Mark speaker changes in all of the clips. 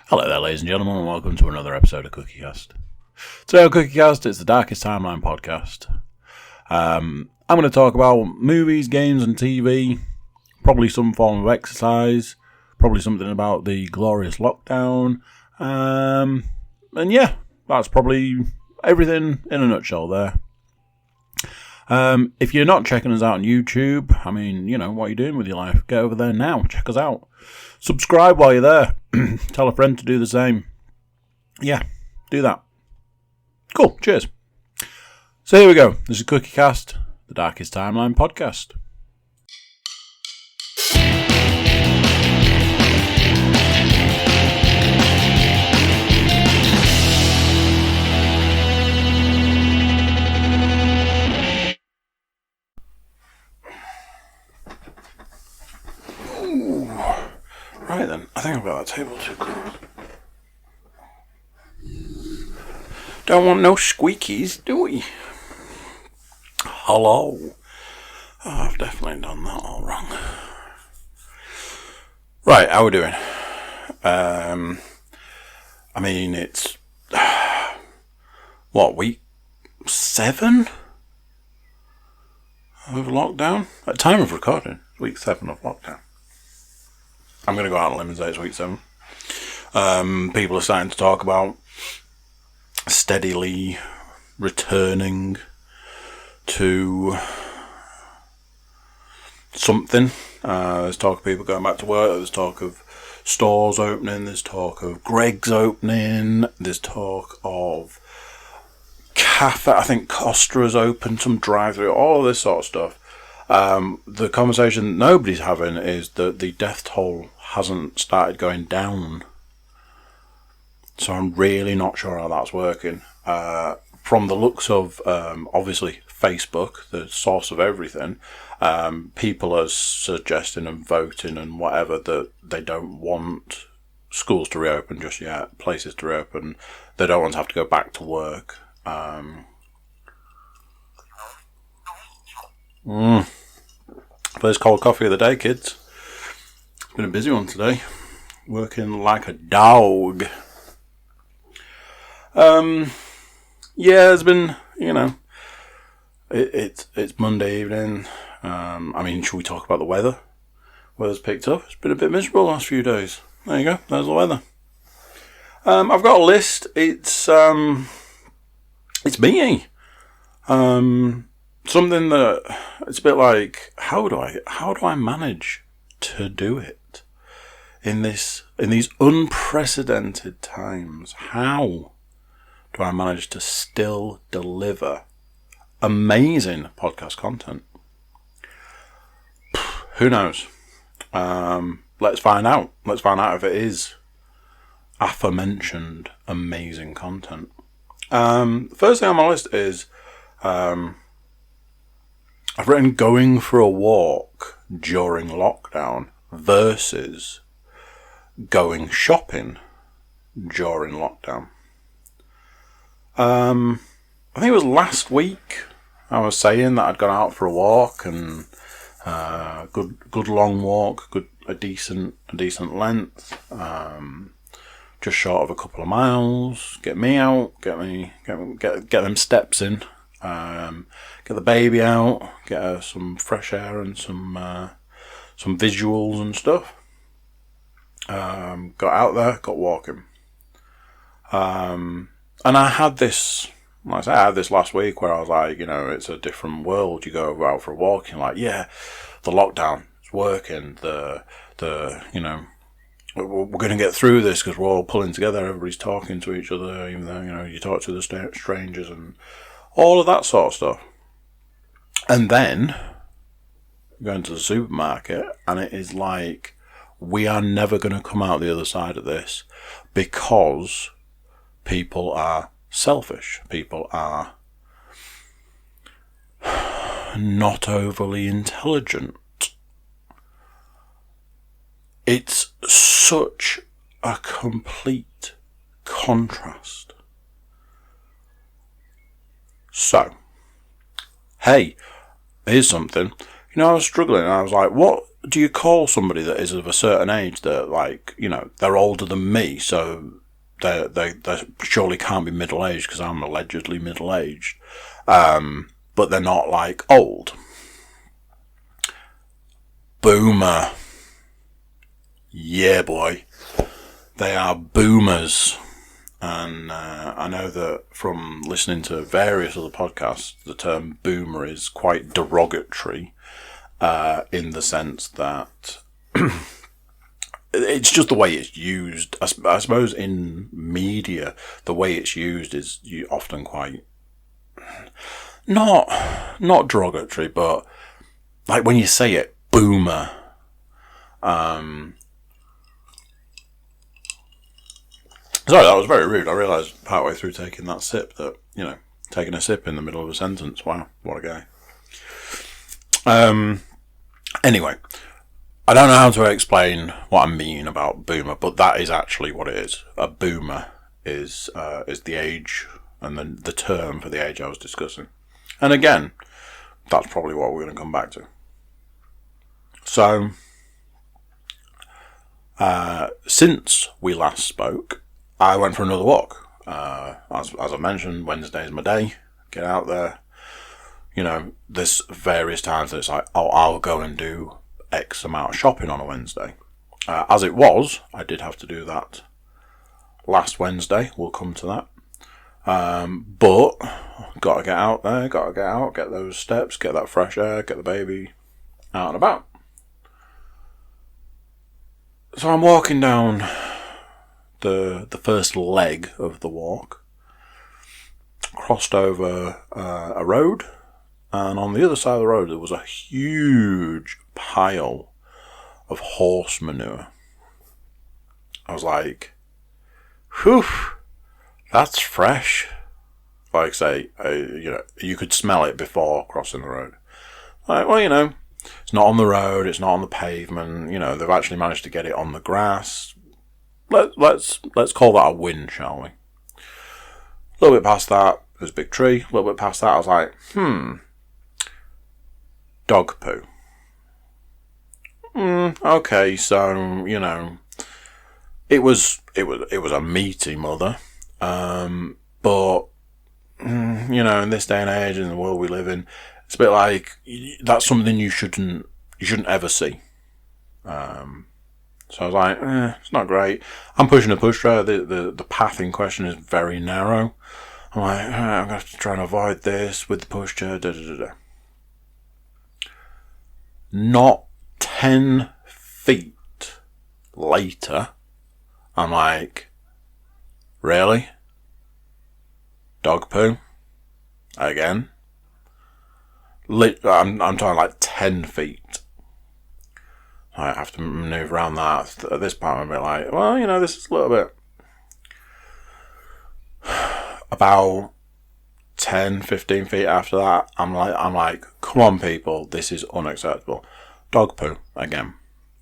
Speaker 1: Hello there, ladies and gentlemen, and welcome to another episode of CookieCast. Today on CookieCast, it's the Darkest Timeline podcast. I'm going to talk about movies, games, and TV, probably some form of exercise, probably something about the glorious lockdown, and yeah, that's probably everything in a nutshell there. If you're not checking us out on YouTube, what are you doing with your life? Get over there now, check us out. Subscribe while you're there. Tell a friend to do the same. Yeah, do that. Cool, cheers. So here we go. This is CookieCast, the Darkest Timeline podcast. Right then, I think I've got that table too close. Don't want no squeakies, do we? Hello. Oh, I've definitely done that all wrong. Right, how we doing? It's week 7 of lockdown? At time of recording, week 7 of lockdown. I'm going to go out on a limb and say it's week 7. People are starting to talk about steadily returning to something. There's talk of people going back to work. There's talk of stores opening. There's talk of Greg's opening. There's talk of cafe. I think Costa's open, some drive-through, all of this sort of stuff. The conversation nobody's having is that the death toll hasn't started going down. So I'm really not sure how that's working. From the looks of, obviously, Facebook, the source of everything, people are suggesting and voting and whatever that they don't want schools to reopen just yet, places to reopen. They don't want to have to go back to work. First cold coffee of the day, kids. It's been a busy one today. Working like a dog. It's been, it's Monday evening. Should we talk about the weather? Weather's picked up. It's been a bit miserable the last few days. There you go. There's the weather. I've got a list. It's me. Something that it's a bit like, how do I manage to do it in these unprecedented times? How do I manage to still deliver amazing podcast content? Who knows? Let's find out. Let's find out if it is aforementioned amazing content. First thing on my list is I've written going for a walk during lockdown versus going shopping during lockdown. I think it was last week I was saying that I'd gone out for a walk and good long walk, a decent length, just short of a couple of miles. Get me out, get them steps in, get the baby out, get her some fresh air and some visuals and stuff. Got out there, got walking. And I had this, like I had this last week where I was like, it's a different world. You go out for a walk, and you're like, yeah, the lockdown is working. We're going to get through this because we're all pulling together. Everybody's talking to each other, even though, you talk to the strangers and all of that sort of stuff. And then you go into the supermarket and it is like, we are never going to come out the other side of this because people are selfish. People are not overly intelligent. It's such a complete contrast. So, hey, here's something. I was struggling and I was like, what do you call somebody that is of a certain age that, like, they're older than me, so they surely can't be middle-aged because I'm allegedly middle-aged, but they're not, like, old? Boomer. Yeah, boy. They are boomers. And I know that from listening to various other podcasts, the term boomer is quite derogatory, in the sense that it's just the way it's used. I suppose in media, the way it's used is often quite not derogatory, but like when you say it, boomer. Sorry, that was very rude. I realised partway through taking that sip that, taking a sip in the middle of a sentence. Wow, what a guy. Anyway, I don't know how to explain what I mean about boomer, but that is actually what it is. A boomer is the age and then the term for the age I was discussing. And again, that's probably what we're going to come back to. So, since we last spoke, I went for another walk. As I mentioned, Wednesday is my day. Get out there. There's various times that it's like, oh, I'll go and do X amount of shopping on a Wednesday. As it was, I did have to do that last Wednesday. We'll come to that. But, got to get out there, get those steps, get that fresh air, get the baby out and about. So I'm walking down the first leg of the walk, crossed over a road, and on the other side of the road there was a huge pile of horse manure. I was like, whew, that's fresh. Like say, you could smell it before crossing the road. Like, well, it's not on the road, it's not on the pavement, they've actually managed to get it on the grass. Let's call that a win, shall we? A little bit past that, there's a big tree. A little bit past that, I was like, dog poo. Okay, so, it was a meaty mother. But, in this day and age, in the world we live in, it's a bit like, that's something you shouldn't ever see. So I was like, it's not great. I'm pushing a pushchair. The path in question is very narrow. I'm like, I'm going to have to try and avoid this with the pushchair. Not 10 feet later, I'm like, really? Dog poo? Again? I'm talking like 10 feet. I have to manoeuvre around that. At this point, I'm a bit like, well, this is a little bit about 10, 15 feet after that. I'm like, come on, people, this is unacceptable. Dog poo again,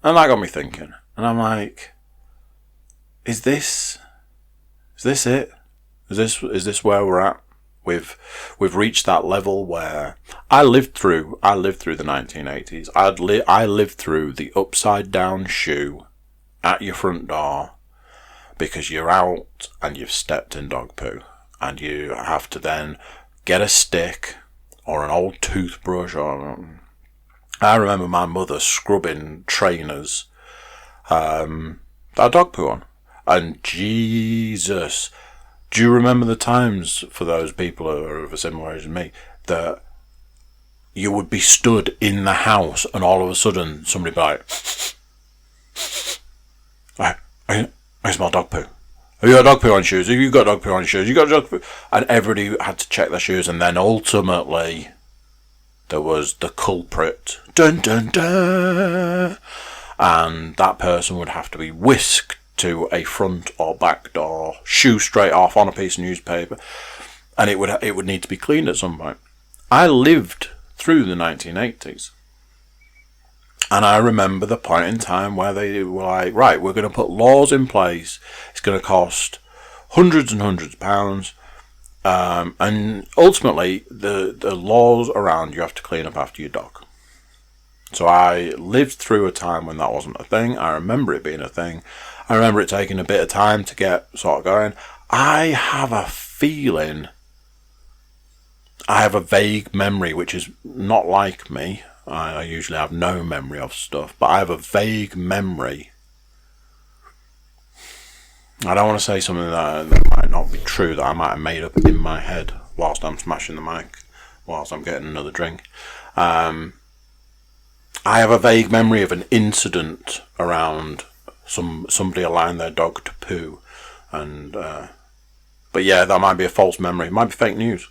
Speaker 1: and that got me thinking. And I'm like, is this it? Is this where we're at? We've reached that level where I lived through the 1980s. I lived through the upside down shoe at your front door because you're out and you've stepped in dog poo and you have to then get a stick or an old toothbrush or. I remember my mother scrubbing trainers that had dog poo on, and Jesus. Do you remember the times, for those people who are of a similar age as me, that you would be stood in the house and all of a sudden somebody would be like, I smell dog poo. Have you got dog poo on shoes? Have you got dog poo on shoes? You got dog poo? And everybody had to check their shoes, and then ultimately there was the culprit. Dun dun dun! And that person would have to be whisked to a front or back door, shoe straight off on a piece of newspaper, and it would need to be cleaned at some point. I lived through the 1980s, and I remember the point in time where they were like, right, we're going to put laws in place. It's going to cost hundreds and hundreds of pounds, and ultimately the laws around you have to clean up after your dog. So I lived through a time when that wasn't a thing. I remember it being a thing. I remember it taking a bit of time to get sort of going. I have a feeling, I have a vague memory, which is not like me. I usually have no memory of stuff, but I have a vague memory. I don't want to say something that might not be true, that I might have made up in my head whilst I'm smashing the mic, whilst I'm getting another drink. I have a vague memory of an incident around somebody allowing their dog to poo, and but yeah, that might be a false memory. It might be fake news.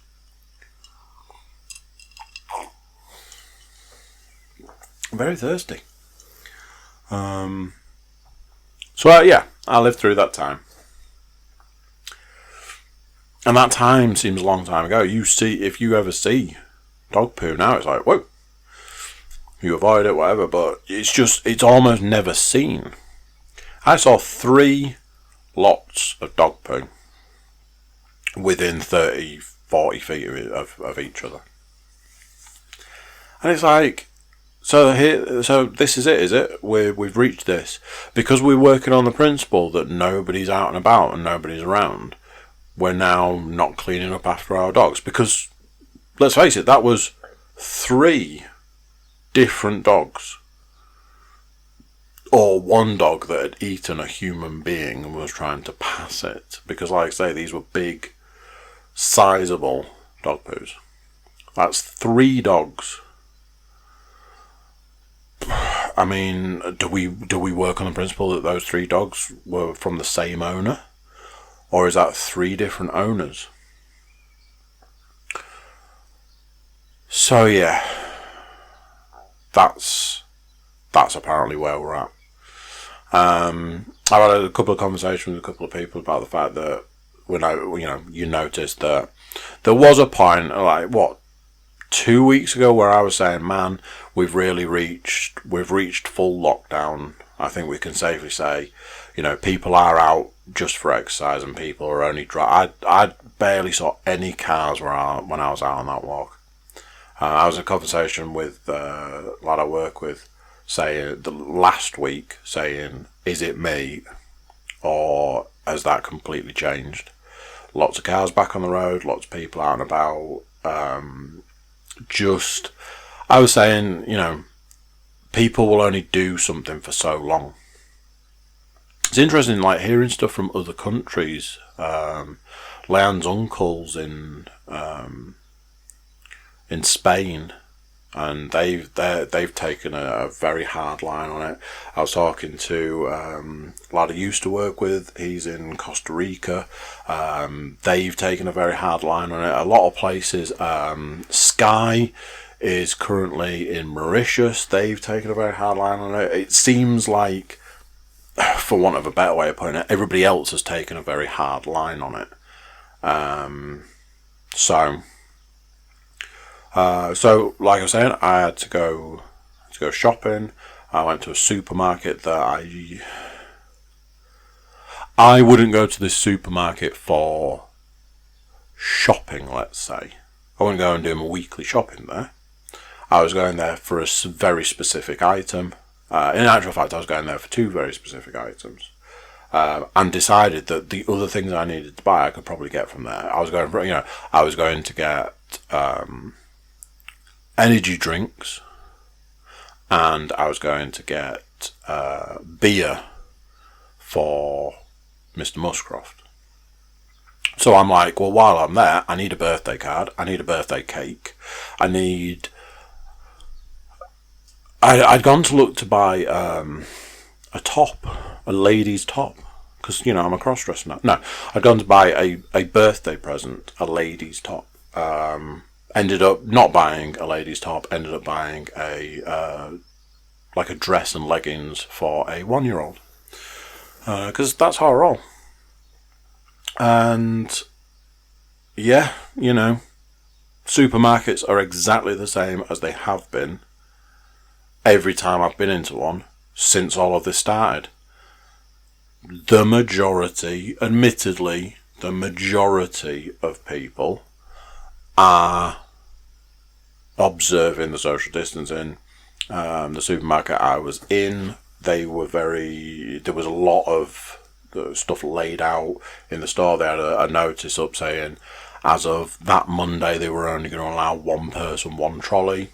Speaker 1: I'm very thirsty. So yeah, I lived through that time. And that time seems a long time ago. If you ever see dog poo now, it's like, whoa. You avoid it, whatever, but it's almost never seen. I saw 3 lots of dog poo within 30, 40 feet of each other. And it's like, so this is it, is it? We've reached this. Because we're working on the principle that nobody's out and about and nobody's around, we're now not cleaning up after our dogs. Because, let's face it, that was 3 different dogs. Or one dog that had eaten a human being and was trying to pass it. Because, like I say, these were big, sizable dog poos. That's 3 dogs. I mean, do we work on the principle that those 3 dogs were from the same owner? Or is that 3 different owners? So yeah, that's apparently where we're at. I've had a couple of conversations with a couple of people about the fact that you noticed that there was a point, like 2 weeks ago, where I was saying, man, we've reached full lockdown. I think we can safely say, people are out just for exercise, and people are only I barely saw any cars when I was out on that walk. I was in a conversation with a lad I work with, last week, saying, is it me, or has that completely changed? Lots of cars back on the road, lots of people out and about. I was saying, people will only do something for so long. It's interesting, like, hearing stuff from other countries. Leanne's uncle's in Spain, and they've taken a very hard line on it. I was talking to a lad I used to work with. He's in Costa Rica. They've taken a very hard line on it. A lot of places. Sky is currently in Mauritius. They've taken a very hard line on it. It seems like, for want of a better way of putting it, everybody else has taken a very hard line on it. So like I was saying, I had to go shopping. I went to a supermarket that I wouldn't go to this supermarket for shopping, let's say. I wouldn't go and do my weekly shopping there. I was going there for a very specific item. In actual fact, I was going there for 2 very specific items. And decided that the other things I needed to buy I could probably get from there. I was going to get energy drinks, and I was going to get beer for Mr. Muscroft. So I'm like, well, while I'm there, I need a birthday card, I need a birthday cake, I'd gone to look to buy a top, a lady's top, because, I'm a cross-dresser now. No, I'd gone to buy a birthday present, a lady's top. Ended up not buying a lady's top, ended up buying a dress and leggings for a 1-year-old. Because that's how I roll. And, yeah, supermarkets are exactly the same as they have been every time I've been into one since all of this started. The majority of people are observing the social distancing, The supermarket I was in, there was a lot of stuff laid out in the store. They had a notice up saying, as of that Monday, they were only going to allow one person, one trolley.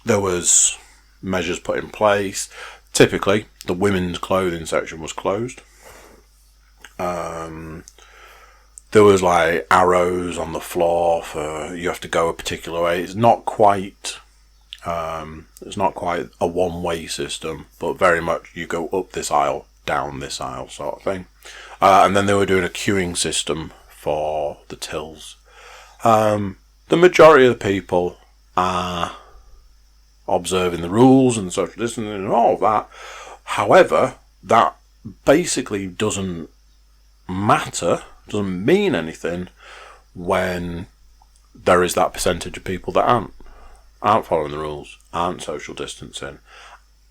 Speaker 1: There was measures put in place. Typically, the women's clothing section was closed. There was like arrows on the floor for you have to go a particular way. It's not quite a one-way system, but very much you go up this aisle, down this aisle sort of thing. And then they were doing a queuing system for the tills. The majority of the people are observing the rules and social distancing and all of that. However, that basically doesn't matter, doesn't mean anything when there is that percentage of people that aren't following the rules, aren't social distancing,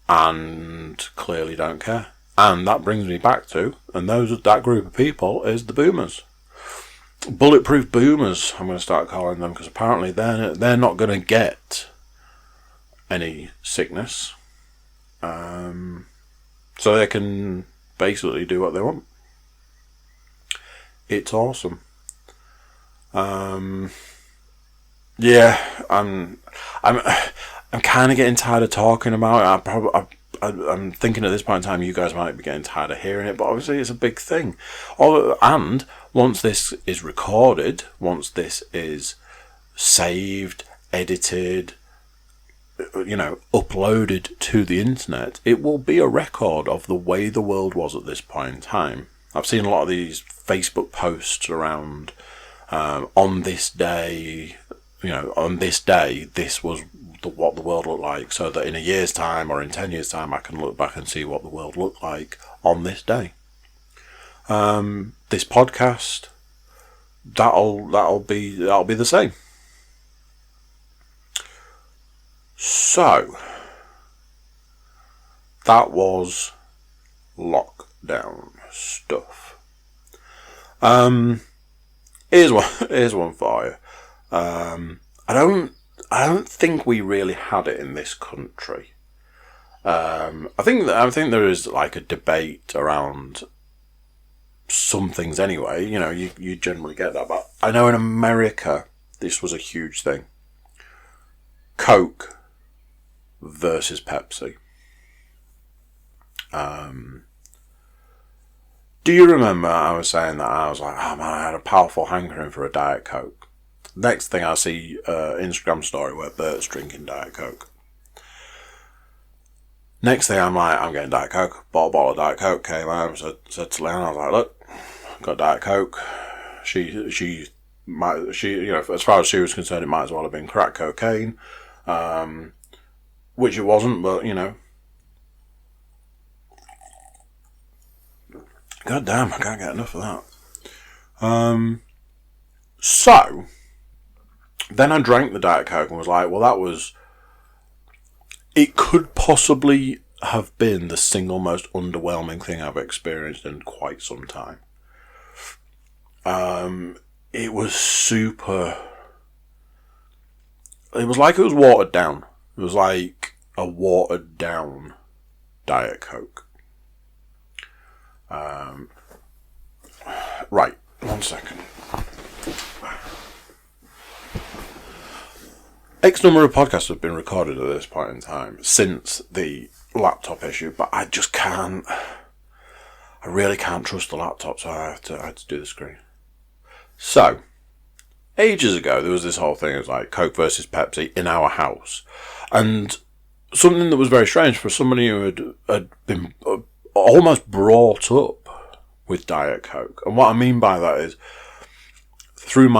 Speaker 1: and clearly don't care. And that brings me back to, and that group of people is the boomers. Bulletproof boomers, I'm going to start calling them, because apparently they're not going to get any sickness. So they can basically do what they want. It's awesome. Yeah, I'm kind of getting tired of talking about it. I'm thinking at this point in time, you guys might be getting tired of hearing it, but obviously it's a big thing. And once this is recorded, once this is saved, edited, uploaded to the internet, it will be a record of the way the world was at this point in time. I've seen a lot of these Facebook posts around, on this day, this was what the world looked like, so that in a year's time or in 10 years' time, I can look back and see what the world looked like on this day. This podcast, that'll be the same. So, that was lockdown stuff. Here's one for you. I don't think we really had it in this country. I think there is like a debate around some things anyway. You generally get that, but I know in America this was a huge thing. Coke versus Pepsi. Do you remember I was saying that I was like, oh man, I had a powerful hankering for a Diet Coke. Next thing I see Instagram story where Bert's drinking Diet Coke. Next thing I'm like, I'm getting Diet Coke. Bought a bottle of Diet Coke, came out and said to Leanne, I was like, look, got Diet Coke. She as far as she was concerned, it might as well have been crack cocaine. Which it wasn't, but God damn, I can't get enough of that. So then I drank the Diet Coke and was like, well, it could possibly have been the single most underwhelming thing I've experienced in quite some time. It was it was like it was watered down. It was like a watered down Diet Coke. Right, 1 second. X number of podcasts have been recorded at this point in time since the laptop issue, but I really can't trust the laptop, so I had to do the screen. So, ages ago, there was this whole thing, it was like Coke versus Pepsi in our house. And something that was very strange for somebody who had been almost brought up with Diet Coke. And what I mean by that is, through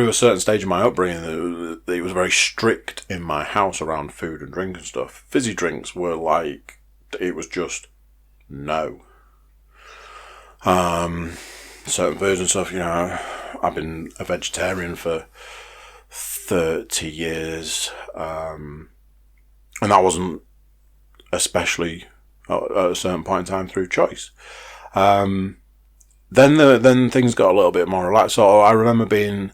Speaker 1: a certain stage of my upbringing, it was very strict in my house around food and drink and stuff. Fizzy drinks were like, it was just no. Certain foods and stuff, I've been a vegetarian for 30 years, and that wasn't especially at a certain point in time through choice. then things got a little bit more relaxed. So I remember being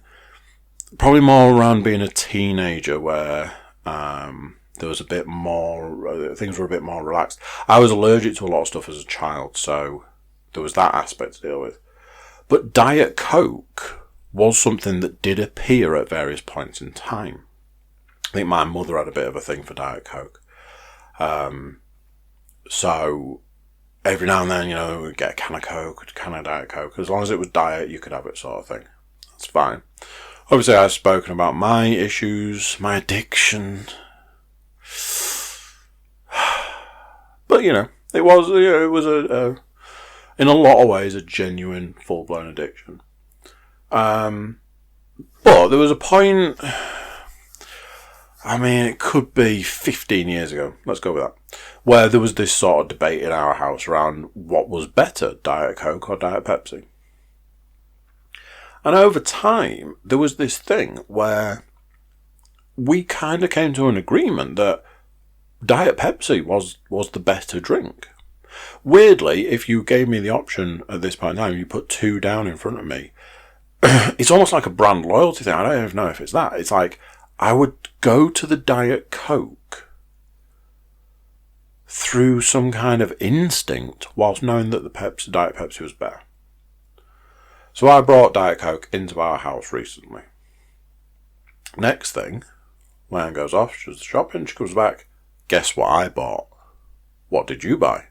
Speaker 1: probably more around being a teenager where there was a bit more, things were a bit more relaxed. I was allergic to a lot of stuff as a child, so there was that aspect to deal with. But Diet Coke was something that did appear at various points in time. I think my mother had a bit of a thing for Diet Coke. So every now and then, we'd get a can of Coke, a can of Diet Coke. As long as it was diet, you could have it, sort of thing. That's fine. Obviously, I've spoken about my issues, my addiction. But, it was a in a lot of ways, a genuine, full-blown addiction. But there was a point, it could be 15 years ago, let's go with that, where there was this sort of debate in our house around what was better, Diet Coke or Diet Pepsi. And over time, there was this thing where we kind of came to an agreement that Diet Pepsi was the better drink. Weirdly, if you gave me the option at this point in time, you put two down in front of me, it's almost like a brand loyalty thing. I don't even know if it's that. It's like, I would go to the Diet Coke through some kind of instinct whilst knowing that the Diet Pepsi was better. So I brought Diet Coke into our house recently. Next thing, Lan goes off, she does the shopping, she comes back. Guess what I bought? What did you buy?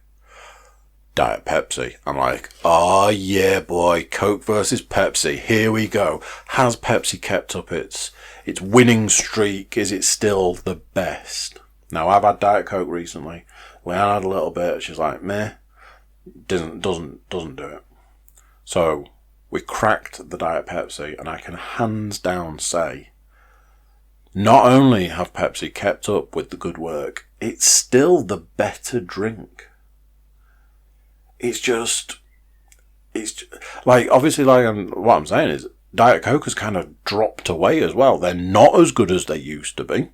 Speaker 1: Diet Pepsi. I'm like, oh yeah boy, Coke versus Pepsi, here we go. Has Pepsi kept up its winning streak? Is it still the best? Now, I've had Diet Coke recently. Leanne had a little bit, she's like, meh, doesn't do it. So we cracked the Diet Pepsi, and I can hands down say, not only have Pepsi kept up with the good work, it's still the better drink. It's like, obviously, what I'm saying is, Diet Coke has kind of dropped away as well. They're not as good as they used to be.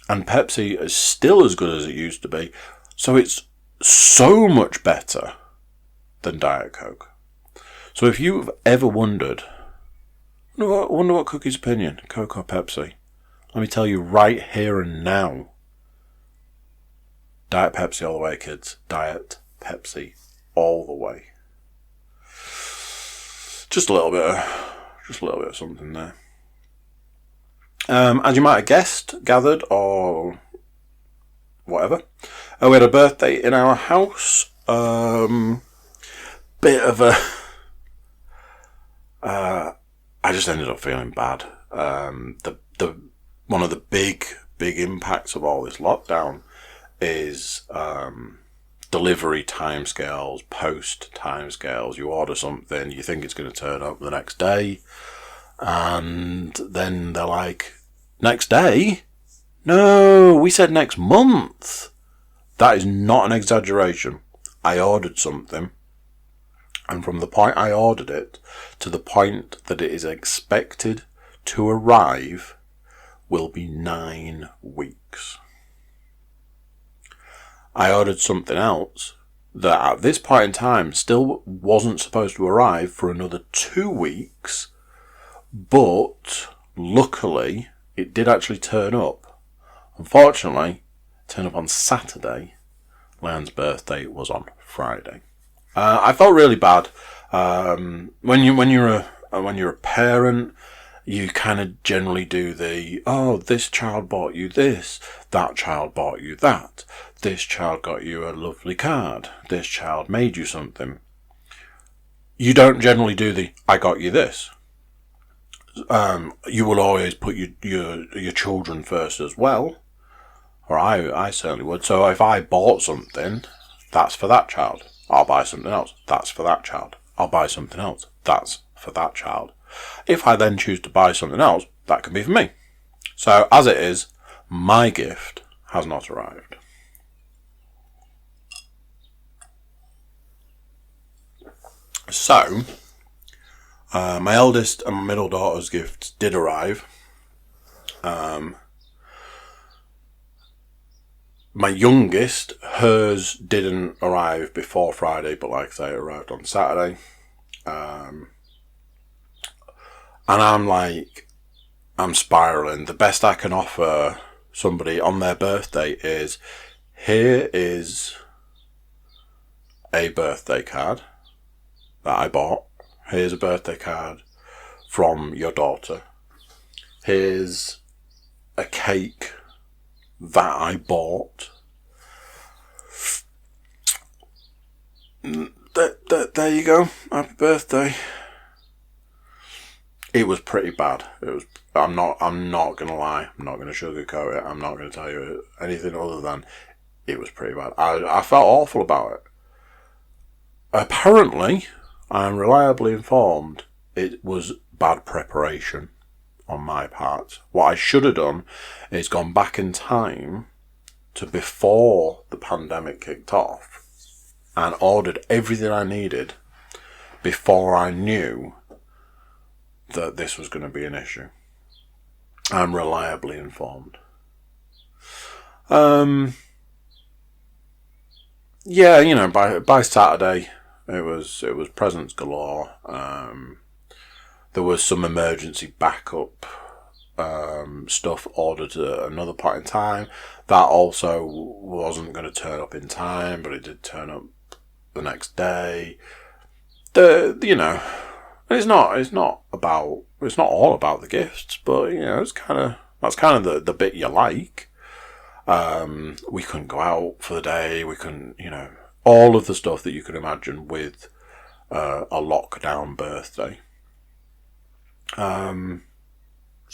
Speaker 1: And Pepsi is still as good as it used to be. So it's so much better than Diet Coke. So if you've ever wondered, wonder what Cookie's opinion, Coke or Pepsi, let me tell you right here and now, Diet Pepsi all the way, kids. Diet Pepsi all the way. Just a little bit of something there. As you might have gathered, or whatever, we had a birthday in our house. Bit of a... I just ended up feeling bad. The one of the big impacts of all this lockdown is delivery timescales, post timescales. You order something, you think it's going to turn up the next day, and then they're like, next day? No, we said next month. That is not an exaggeration. I ordered something, and from the point I ordered it to the point that it is expected to arrive will be 9 weeks. I ordered something else that at this point in time still wasn't supposed to arrive for another 2 weeks, but luckily it did actually turn up. Unfortunately, it turned up on Saturday. Leanne's birthday was on Friday. I felt really bad. When you're a parent, you kind of generally do this child bought you this, that child bought you that, this child got you a lovely card, this child made you something. You don't generally do I got you this. You will always put your children first as well, or I certainly would. So if I bought something, that's for that child. I'll buy something else, that's for that child. I'll buy something else, that's for that child. If I then choose to buy something else, that can be for me. So, as it is, my gift has not arrived. So, my eldest and my middle daughter's gifts did arrive. My youngest, hers didn't arrive before Friday, but like I say, it arrived on Saturday. And I'm spiraling. The best I can offer somebody on their birthday is, here is a birthday card that I bought. Here's a birthday card from your daughter. Here's a cake that I bought. There you go. Happy birthday. It was pretty bad. I'm not gonna lie. I'm not gonna sugarcoat it. I'm not gonna tell you anything other than it was pretty bad. I felt awful about it. Apparently, I'm reliably informed it was bad preparation on my part. What I should have done is gone back in time to before the pandemic kicked off and ordered everything I needed before I knew that this was going to be an issue. I'm reliably informed. Yeah, by Saturday it was presents galore. There was some emergency backup stuff ordered at another point in time that also wasn't going to turn up in time, but it did turn up the next day. It's not all about the gifts, but that's kind of the bit you like. We couldn't go out for the day. We couldn't, all of the stuff that you could imagine with a lockdown birthday. So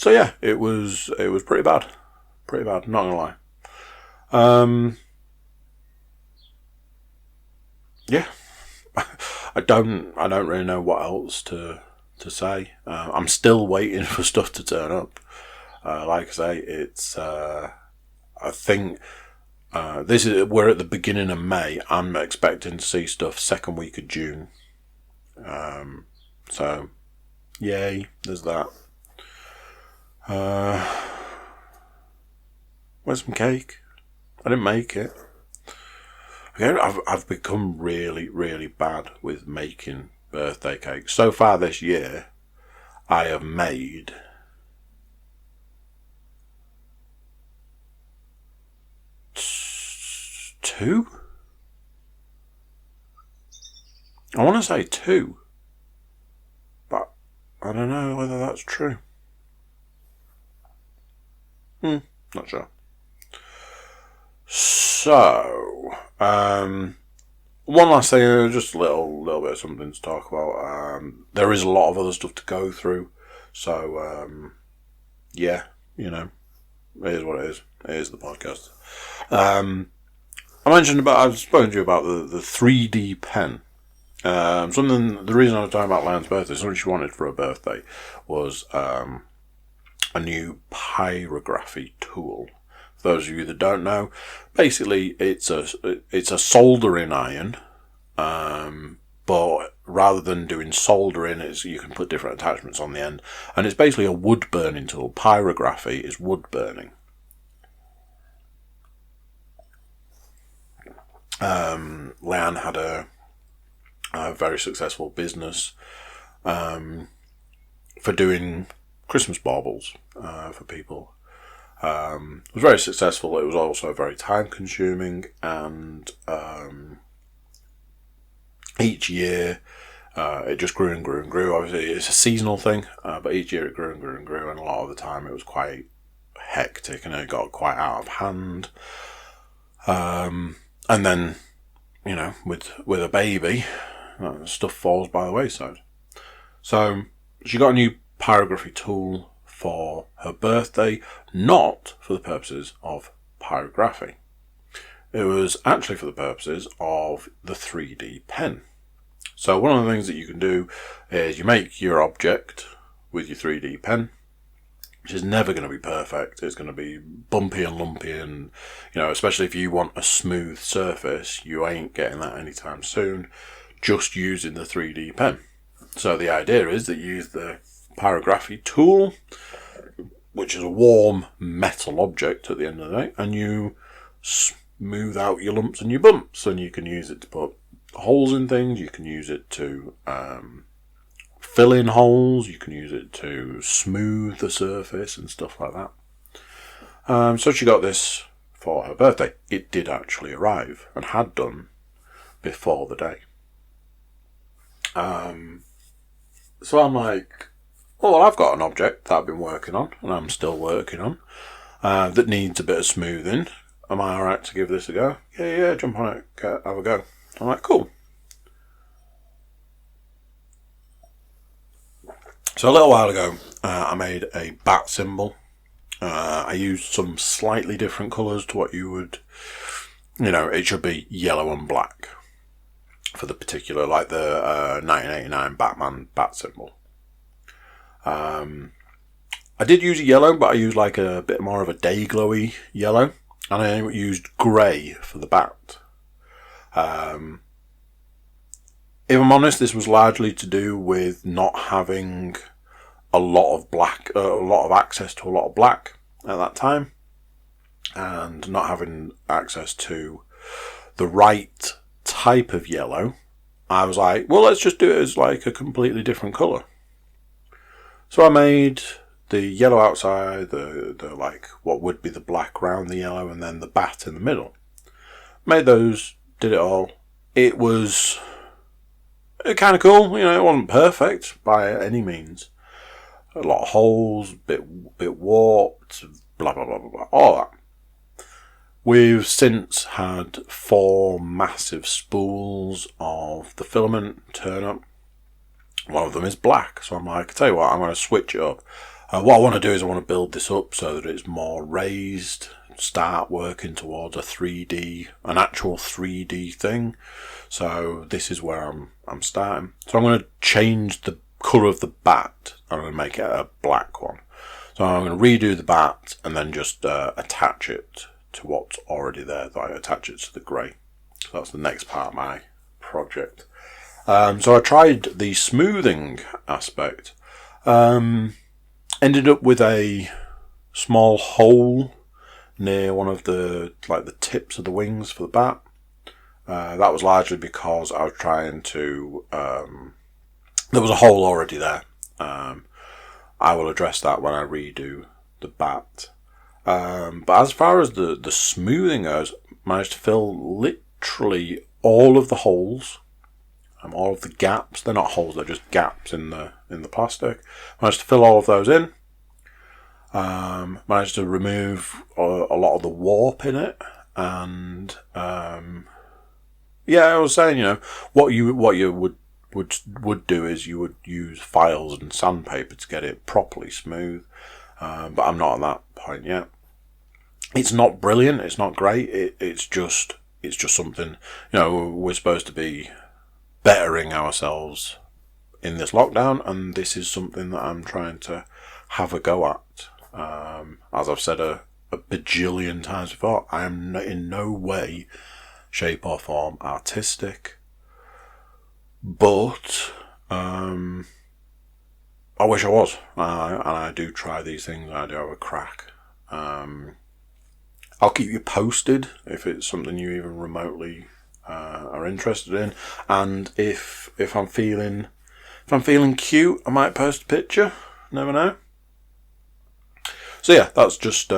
Speaker 1: yeah, it was pretty bad, not gonna lie. Yeah. I don't really know what else to say. I'm still waiting for stuff to turn up. Like I say, it's I think we're at the beginning of May. I'm expecting to see stuff second week of June. So yay, there's that. Where's some cake? I didn't make it. Again, I've become really, really bad with making birthday cakes. So far this year, I have made 2? I want to say 2, but I don't know whether that's true. Not sure. So, one last thing, just a little bit of something to talk about. There is a lot of other stuff to go through, so yeah, it is what it is. It is the podcast. I've spoken to you about the 3D pen. The reason I was talking about Leanne's birthday, something she wanted for her birthday was a new pyrography tool. For those of you that don't know, basically it's a soldering iron, but rather than doing soldering, you can put different attachments on the end, and it's basically a wood burning tool. Pyrography is wood burning. Leanne had a very successful business for doing Christmas baubles for people. It was very successful. It was also very time consuming, and each year it just grew and grew and grew. Obviously it's a seasonal thing, but each year it grew and grew and grew, and a lot of the time it was quite hectic and it got quite out of hand. And then, with a baby, stuff falls by the wayside. So she got a new pyrography tool for her birthday, not for the purposes of pyrography. It was actually for the purposes of the 3D pen. So one of the things that you can do is you make your object with your 3D pen, which is never going to be perfect. It's going to be bumpy and lumpy, and especially if you want a smooth surface, you ain't getting that anytime soon, just using the 3D pen. So the idea is that you use the pyrography tool, which is a warm metal object at the end of the day, and you smooth out your lumps and your bumps, and you can use it to put holes in things, you can use it to fill in holes. You can use it to smooth the surface and stuff like that. So she got this for her birthday. It did actually arrive, and had done before the day. So I'm like, well, I've got an object that I've been working on, and I'm still working on, that needs a bit of smoothing. Am I alright to give this a go? Yeah, jump on it, have a go. I'm like, cool. So a little while ago, I made a bat symbol. I used some slightly different colours to what you would, it should be yellow and black for the particular, like the 1989 Batman bat symbol. I did use a yellow, but I used like a bit more of a day glowy yellow, and I used grey for the bat. If I'm honest, this was largely to do with not having a lot of access to a lot of black at that time, and not having access to the right type of yellow. I was like, well, let's just do it as like a completely different colour. So I made the yellow outside, the like what would be the black round the yellow, and then the bat in the middle. Made those, did it all. It was kind of cool, it wasn't perfect by any means. A lot of holes, bit warped, blah blah blah blah blah, all that. We've since had 4 massive spools of the filament turn up. One of them is black, so I'm like, I tell you what, I'm going to switch it up. What I want to do is I want to build this up so that it's more raised, start working towards an actual 3D thing. So this is where I'm starting. So I'm going to change the colour of the bat. I'm going to make it a black one. So I'm going to redo the bat and then just attach it to what's already there. I attach it to the grey. So that's the next part of my project. So I tried the smoothing aspect. Ended up with a small hole near one of the tips of the wings for the bat. That was largely because I was trying to. There was a hole already there. I will address that when I redo the bat. But as far as the smoothing goes, I managed to fill literally all of the holes. All of the gaps. They're not holes, they're just gaps in the plastic. Managed to fill all of those in. Managed to remove a lot of the warp in it, and I was saying, what you would do is you would use files and sandpaper to get it properly smooth, but I'm not at that point yet. It's not brilliant. It's not great. It's just something. We're supposed to be bettering ourselves in this lockdown, and this is something that I'm trying to have a go at. As I've said a bajillion times before, I am in no way, shape or form artistic, but I wish I was, and I do try these things, and I do have a crack. I'll keep you posted if it's something you even remotely are interested in, and if I'm feeling cute, I might post a picture. Never know. So yeah, that's just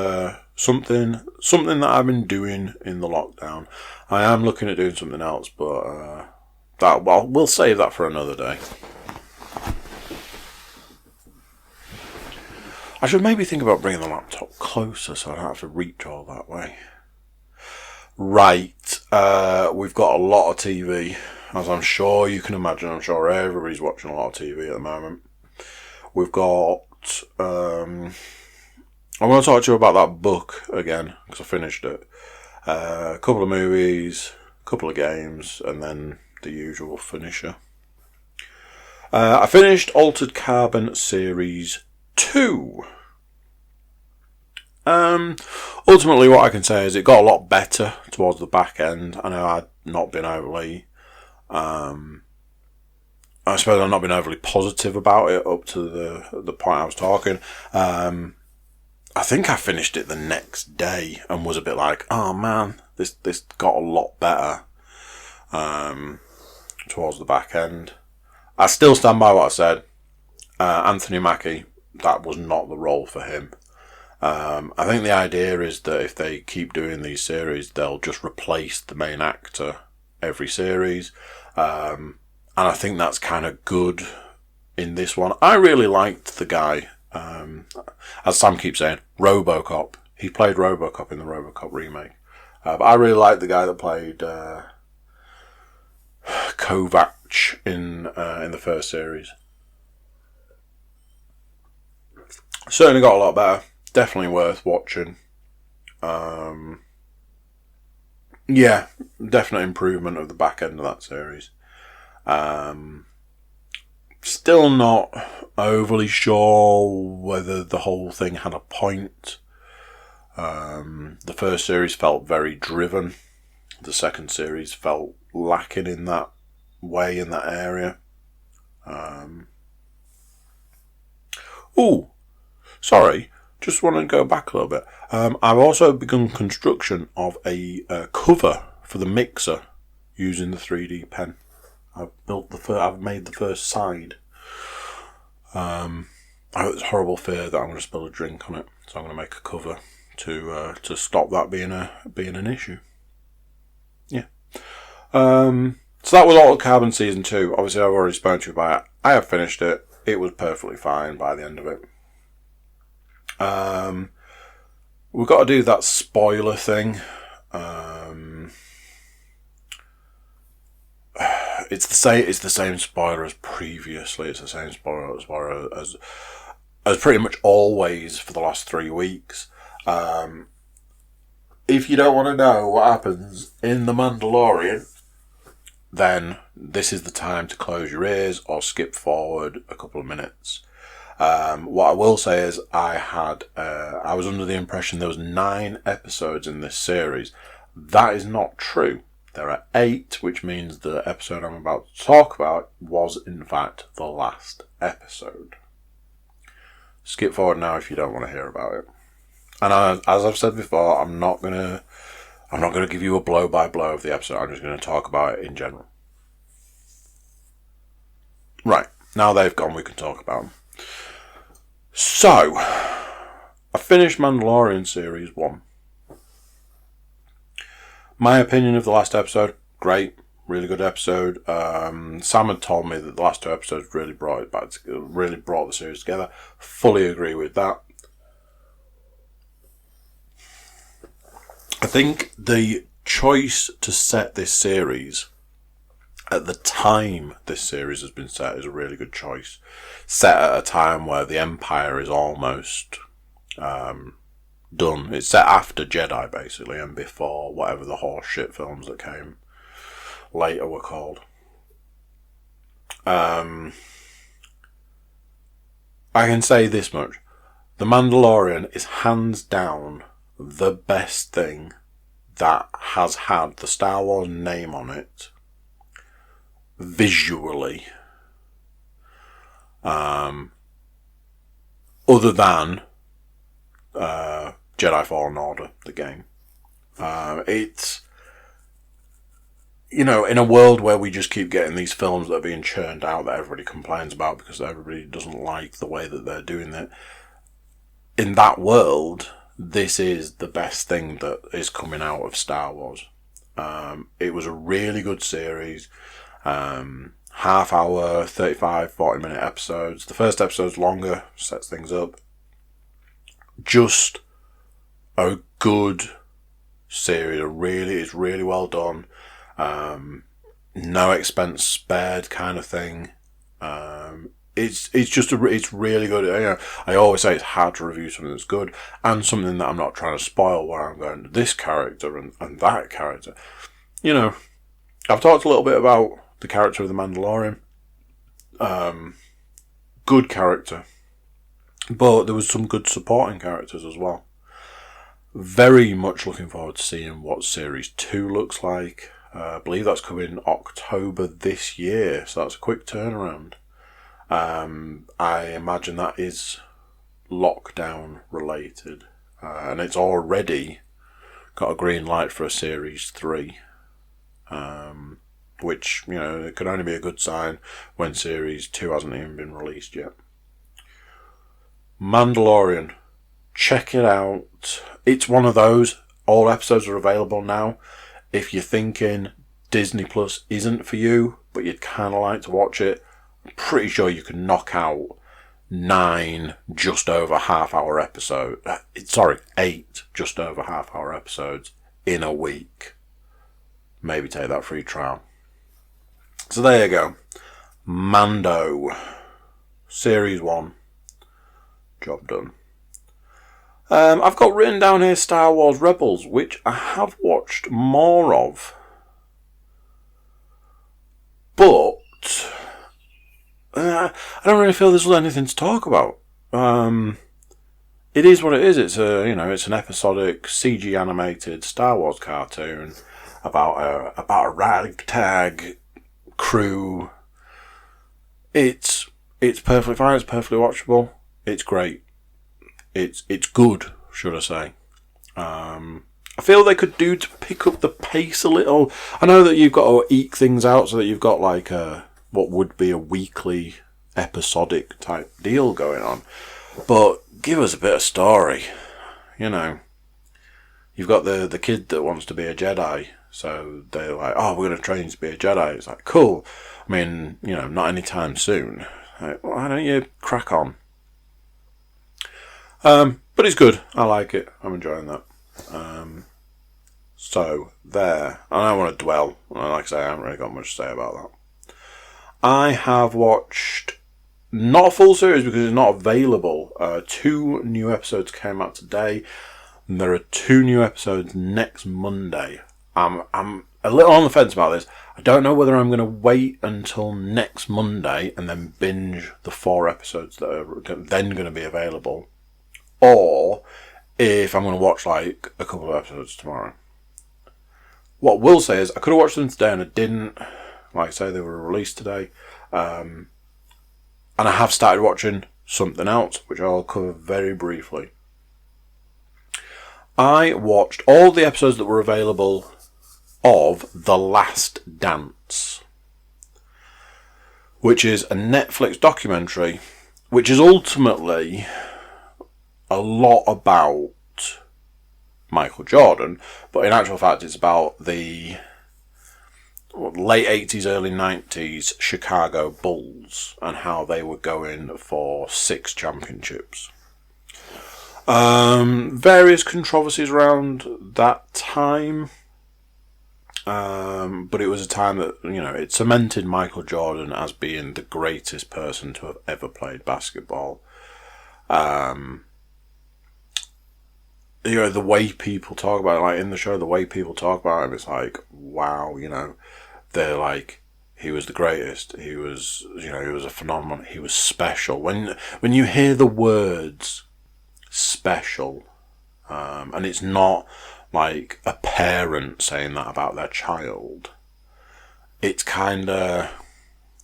Speaker 1: something that I've been doing in the lockdown. I am looking at doing something else, but we'll save that for another day. I should maybe think about bringing the laptop closer so I don't have to reach all that way. Right, we've got a lot of TV, as I'm sure you can imagine. I'm sure everybody's watching a lot of TV at the moment. We've got, I'm going to talk to you about that book again, because I finished it. A couple of movies, a couple of games, and then the usual finisher. I finished Altered Carbon Series 2. Ultimately, what I can say is it got a lot better towards the back end. I know I'd not been overly, I suppose I've not been overly positive about it up to the point I was talking. I think I finished it the next day and was a bit like, oh man, this got a lot better towards the back end. I still stand by what I said. Anthony Mackie, that was not the role for him. I think the idea is that if they keep doing these series, they'll just replace the main actor every series. And I think that's kind of good in this one. I really liked the guy, as Sam keeps saying, RoboCop. He played RoboCop in the RoboCop remake. But I really liked the guy that played Kovac in the first series. Certainly got a lot better. Definitely worth watching. Yeah, definite improvement of the back end of that series. Still not overly sure whether the whole thing had a point. The first series felt very driven. The second series felt lacking in that way, in that area. Sorry. Just want to go back a little bit. I've also begun construction of a cover for the mixer using the 3D pen. I've made the first side. I have this horrible fear that I'm going to spill a drink on it, so I'm going to make a cover to stop that being an issue. Yeah. So that was Altered Carbon Season 2. Obviously, I've already spoken to you about it. I have finished it. It was perfectly fine by the end of it. We've got to do that spoiler thing. It's the same spoiler as previously. It's the same spoiler as pretty much always for the last 3 weeks. If you don't want to know what happens in The Mandalorian, then this is the time to close your ears or skip forward a couple of minutes. What I will say is I was under the impression there was 9 episodes in this series. That is not true. There are 8, which means the episode I'm about to talk about was in fact the last episode. Skip forward now if you don't want to hear about it. And as I've said before, I'm not gonna give you a blow by blow of the episode. I'm just gonna talk about it in general. Right, now they've gone, we can talk about them. So, I finished Mandalorian Series 1. My opinion of the last episode, great, really good episode. Sam had told me that the last 2 episodes really brought the series together. Fully agree with that. I think the choice to set this series at the time this series has been set is a really good choice. Set at a time where the Empire is almost done. It's set after Jedi, basically, and before whatever the horseshit films that came later were called. I can say this much. The Mandalorian is hands down the best thing that has had the Star Wars name on it visually, other than Jedi Fallen Order, the game. It's, in a world where we just keep getting these films that are being churned out that everybody complains about because everybody doesn't like the way that they're doing it. In that world, this is the best thing that is coming out of Star Wars. It was a really good series. Half hour, 35, 40 minute episodes. The first episode's longer, sets things up. Just a good series. It's really well done. No expense spared kind of thing. It's really good. I always say it's hard to review something that's good and something that I'm not trying to spoil, where I'm going, this character and that character. I've talked a little bit about the character of the Mandalorian. Good character. But there was some good supporting characters as well. Very much looking forward to seeing what Series 2 looks like. I believe that's coming October this year, so that's a quick turnaround. I imagine that is lockdown related. And it's already got a green light for a Series 3. Which, it could only be a good sign when Series 2 hasn't even been released yet. Mandalorian. Check it out. It's one of those. All episodes are available now. If you're thinking Disney Plus isn't for you, but you'd kind of like to watch it, I'm pretty sure you can knock out 9 just over half-hour episodes. 8 just over half-hour episodes in a week. Maybe take that free trial. So there you go. Mando. Series 1. Job done. I've got written down here Star Wars Rebels, which I have watched more of. But I don't really feel there's anything to talk about. It is what it is. It's it's an episodic CG animated Star Wars cartoon about a ragtag crew. It's perfectly fine. It's perfectly watchable. It's great. It's good, should I say. I feel they could do to pick up the pace a little. I know that you've got to eke things out so that you've got like what would be a weekly episodic type deal going on. But give us a bit of story. You've got the kid that wants to be a Jedi. So they're like, oh, we're going to train to be a Jedi. It's like, cool. I mean, not anytime soon. Like, why don't you crack on? But it's good. I like it. I'm enjoying that. So, there. I don't want to dwell. Like I say, I haven't really got much to say about that. I have watched, not a full series because it's not available. 2 new episodes came out today. And there are 2 new episodes next Monday. I'm a little on the fence about this. I don't know whether I'm going to wait until next Monday and then binge the 4 episodes that are then going to be available. Or if I'm going to watch like a couple of episodes tomorrow. What I will say is I could have watched them today and I didn't. Like I say, they were released today. And I have started watching something else, which I'll cover very briefly. I watched all the episodes that were available of The Last Dance, which is a Netflix documentary, which is ultimately a lot about Michael Jordan, but in actual fact it's about the late 80s, early 90s Chicago Bulls and how they were going for 6 championships. Various controversies around that time, but it was a time that, it cemented Michael Jordan as being the greatest person to have ever played basketball. The way people talk about it, like in the show, the way people talk about him, it's like, wow, they're like, he was the greatest. He was, he was a phenomenon. He was special. When you hear the words special, and it's not like a parent saying that about their child, it's kind of,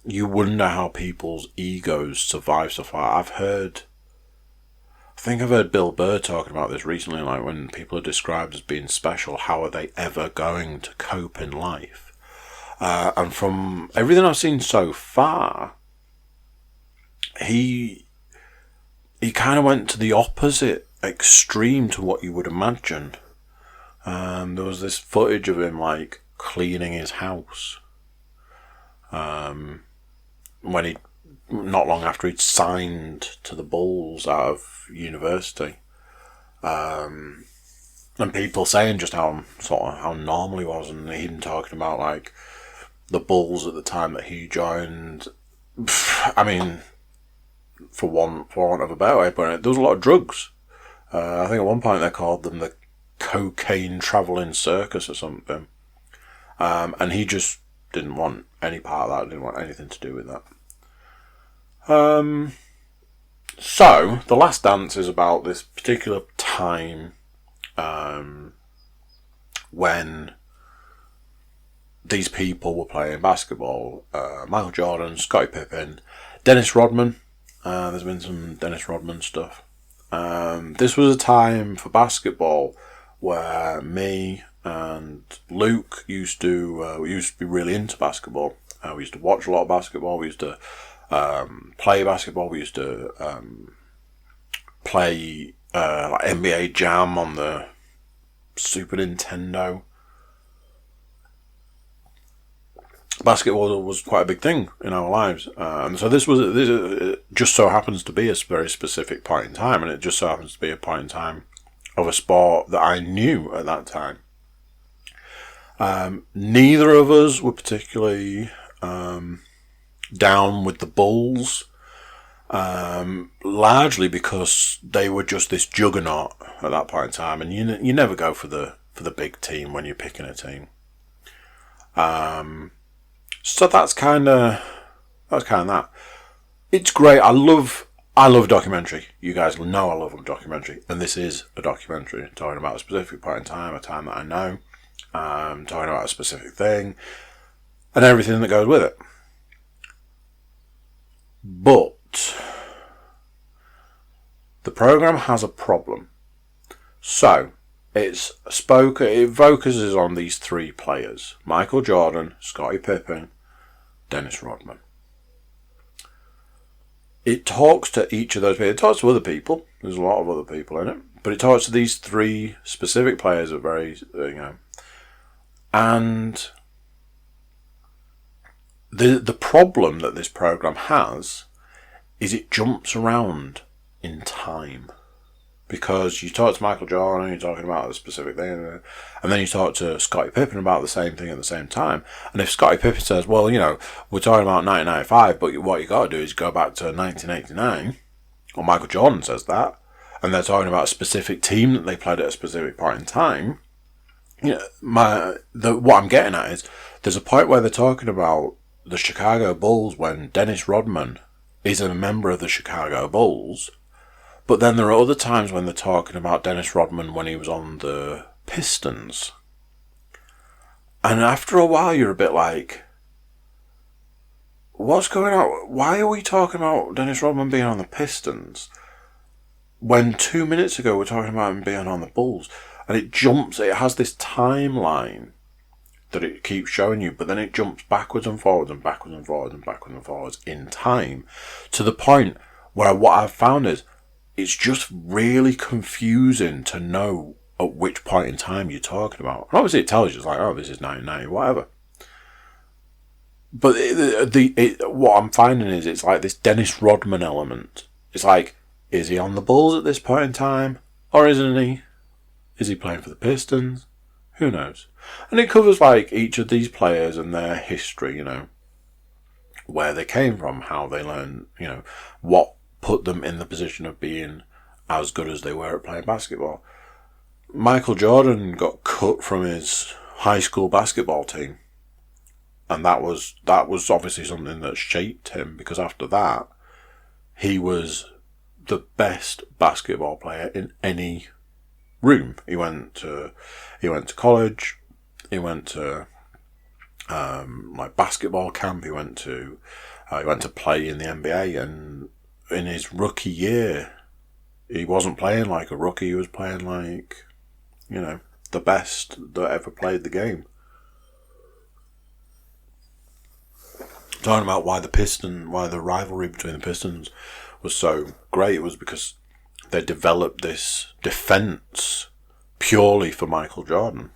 Speaker 1: you wonder how people's egos survive so far. I think I've heard Bill Burr talking about this recently, like when people are described as being special, how are they ever going to cope in life? And from everything I've seen so far, he kind of went to the opposite extreme to what you would imagine. There was this footage of him like cleaning his house when he, not long after he'd signed to the Bulls out of university, and people saying just how normal he was, and him talking about like the Bulls at the time that he joined. I mean, for want of a better way of putting it, there was a lot of drugs. I think at one point they called them the cocaine travelling circus or something, and he just didn't want any part of that. Didn't want anything to do with that. So, The Last Dance is about this particular time when these people were playing basketball. Michael Jordan, Scottie Pippen, Dennis Rodman. There's been some Dennis Rodman stuff. This was a time for basketball where me and Luke used to be really into basketball. We used to watch a lot of basketball. We used to play basketball. We used to play like NBA Jam on the Super Nintendo. Basketball was quite a big thing in our lives, and so this just so happens to be a very specific point in time, and it just so happens to be a point in time of a sport that I knew at that time. Neither of us were particularly down with the Bulls, largely because they were just this juggernaut at that point in time, and you never go for the big team when you're picking a team. So that's kind of that. It's great. I love documentary. You guys know I love a documentary, and this is a documentary talking about a specific point in time, a time that I know, talking about a specific thing, and everything that goes with it. But the program has a problem. So it focuses on these three players: Michael Jordan, Scottie Pippen, Dennis Rodman. It talks to each of those people. It talks to other people. There's a lot of other people in it, but it talks to these three specific players that very, and the problem that this program has is it jumps around in time. Because you talk to Michael Jordan, you're talking about a specific thing, and then you talk to Scottie Pippen about the same thing at the same time. And if Scottie Pippen says, well, we're talking about 1995, but what you got to do is go back to 1989, or Michael Jordan says that, and they're talking about a specific team that they played at a specific point in time, what I'm getting at is there's a point where they're talking about the Chicago Bulls when Dennis Rodman is a member of the Chicago Bulls. But then there are other times when they're talking about Dennis Rodman when he was on the Pistons. And after a while, you're a bit like, what's going on? Why are we talking about Dennis Rodman being on the Pistons when 2 minutes ago we're talking about him being on the Bulls? And it has this timeline that it keeps showing you, but then it jumps backwards and forwards and backwards and forwards and backwards and forwards in time, to the point where what I've found is it's just really confusing to know at which point in time you're talking about. And obviously it tells you, it's like, oh, this is 1990, whatever. But what I'm finding is it's like this Dennis Rodman element. It's like, is he on the Bulls at this point in time? Or isn't he? Is he playing for the Pistons? Who knows? And it covers like each of these players and their history, where they came from, how they learned, what put them in the position of being as good as they were at playing basketball. Michael Jordan got cut from his high school basketball team, and that was obviously something that shaped him, because after that he was the best basketball player in any room. He went to college, he went to basketball camp, he went to play in the NBA, and in his rookie year, he wasn't playing like a rookie. He was playing like, the best that ever played the game. Talking about why the rivalry between the Pistons was so great was because they developed this defense purely for Michael Jordan.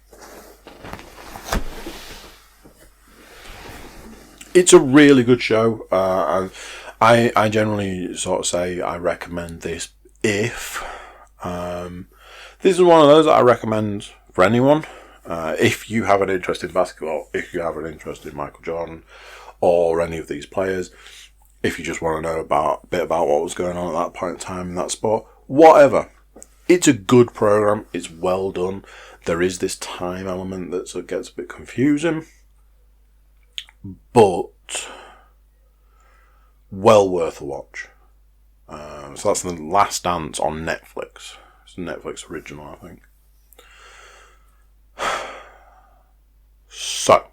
Speaker 1: It's a really good show. I generally sort of say I recommend this if. This is one of those that I recommend for anyone. If you have an interest in basketball, if you have an interest in Michael Jordan or any of these players, if you just want to know a bit about what was going on at that point in time in that sport, whatever. It's a good program. It's well done. There is this time element that gets a bit confusing, but well worth a watch. So that's The Last Dance on Netflix. It's a Netflix original, I think. So,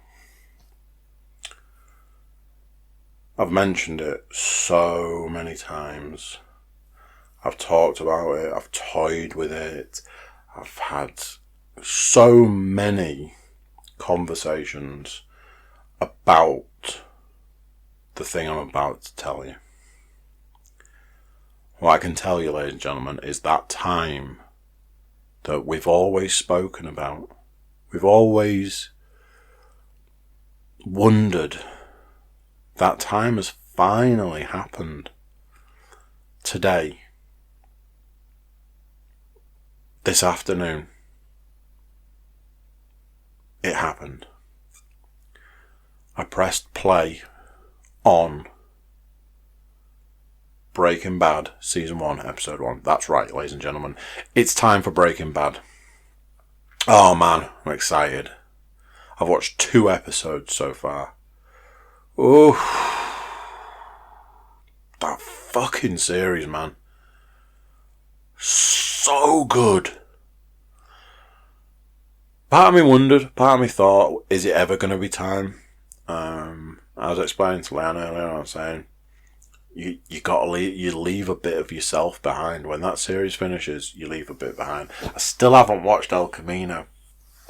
Speaker 1: I've mentioned it so many times. I've talked about it. I've toyed with it. I've had so many conversations about the thing I'm about to tell you. what I can tell you, ladies and gentlemen, is that time that we've always spoken about. We've always wondered. That time has finally happened. Today. This afternoon. It happened. I pressed play on Breaking Bad Season 1, Episode 1. That's right, ladies and gentlemen. It's time for Breaking Bad. Oh man, I'm excited. I've watched 2 episodes so far. Oh, that fucking series, man. So good. Part of me wondered, part of me thought, is it ever going to be time? I was explaining to Leanne earlier, I was saying, you gotta leave, you leave a bit of yourself behind. When that series finishes, you leave a bit behind. I still haven't watched El Camino,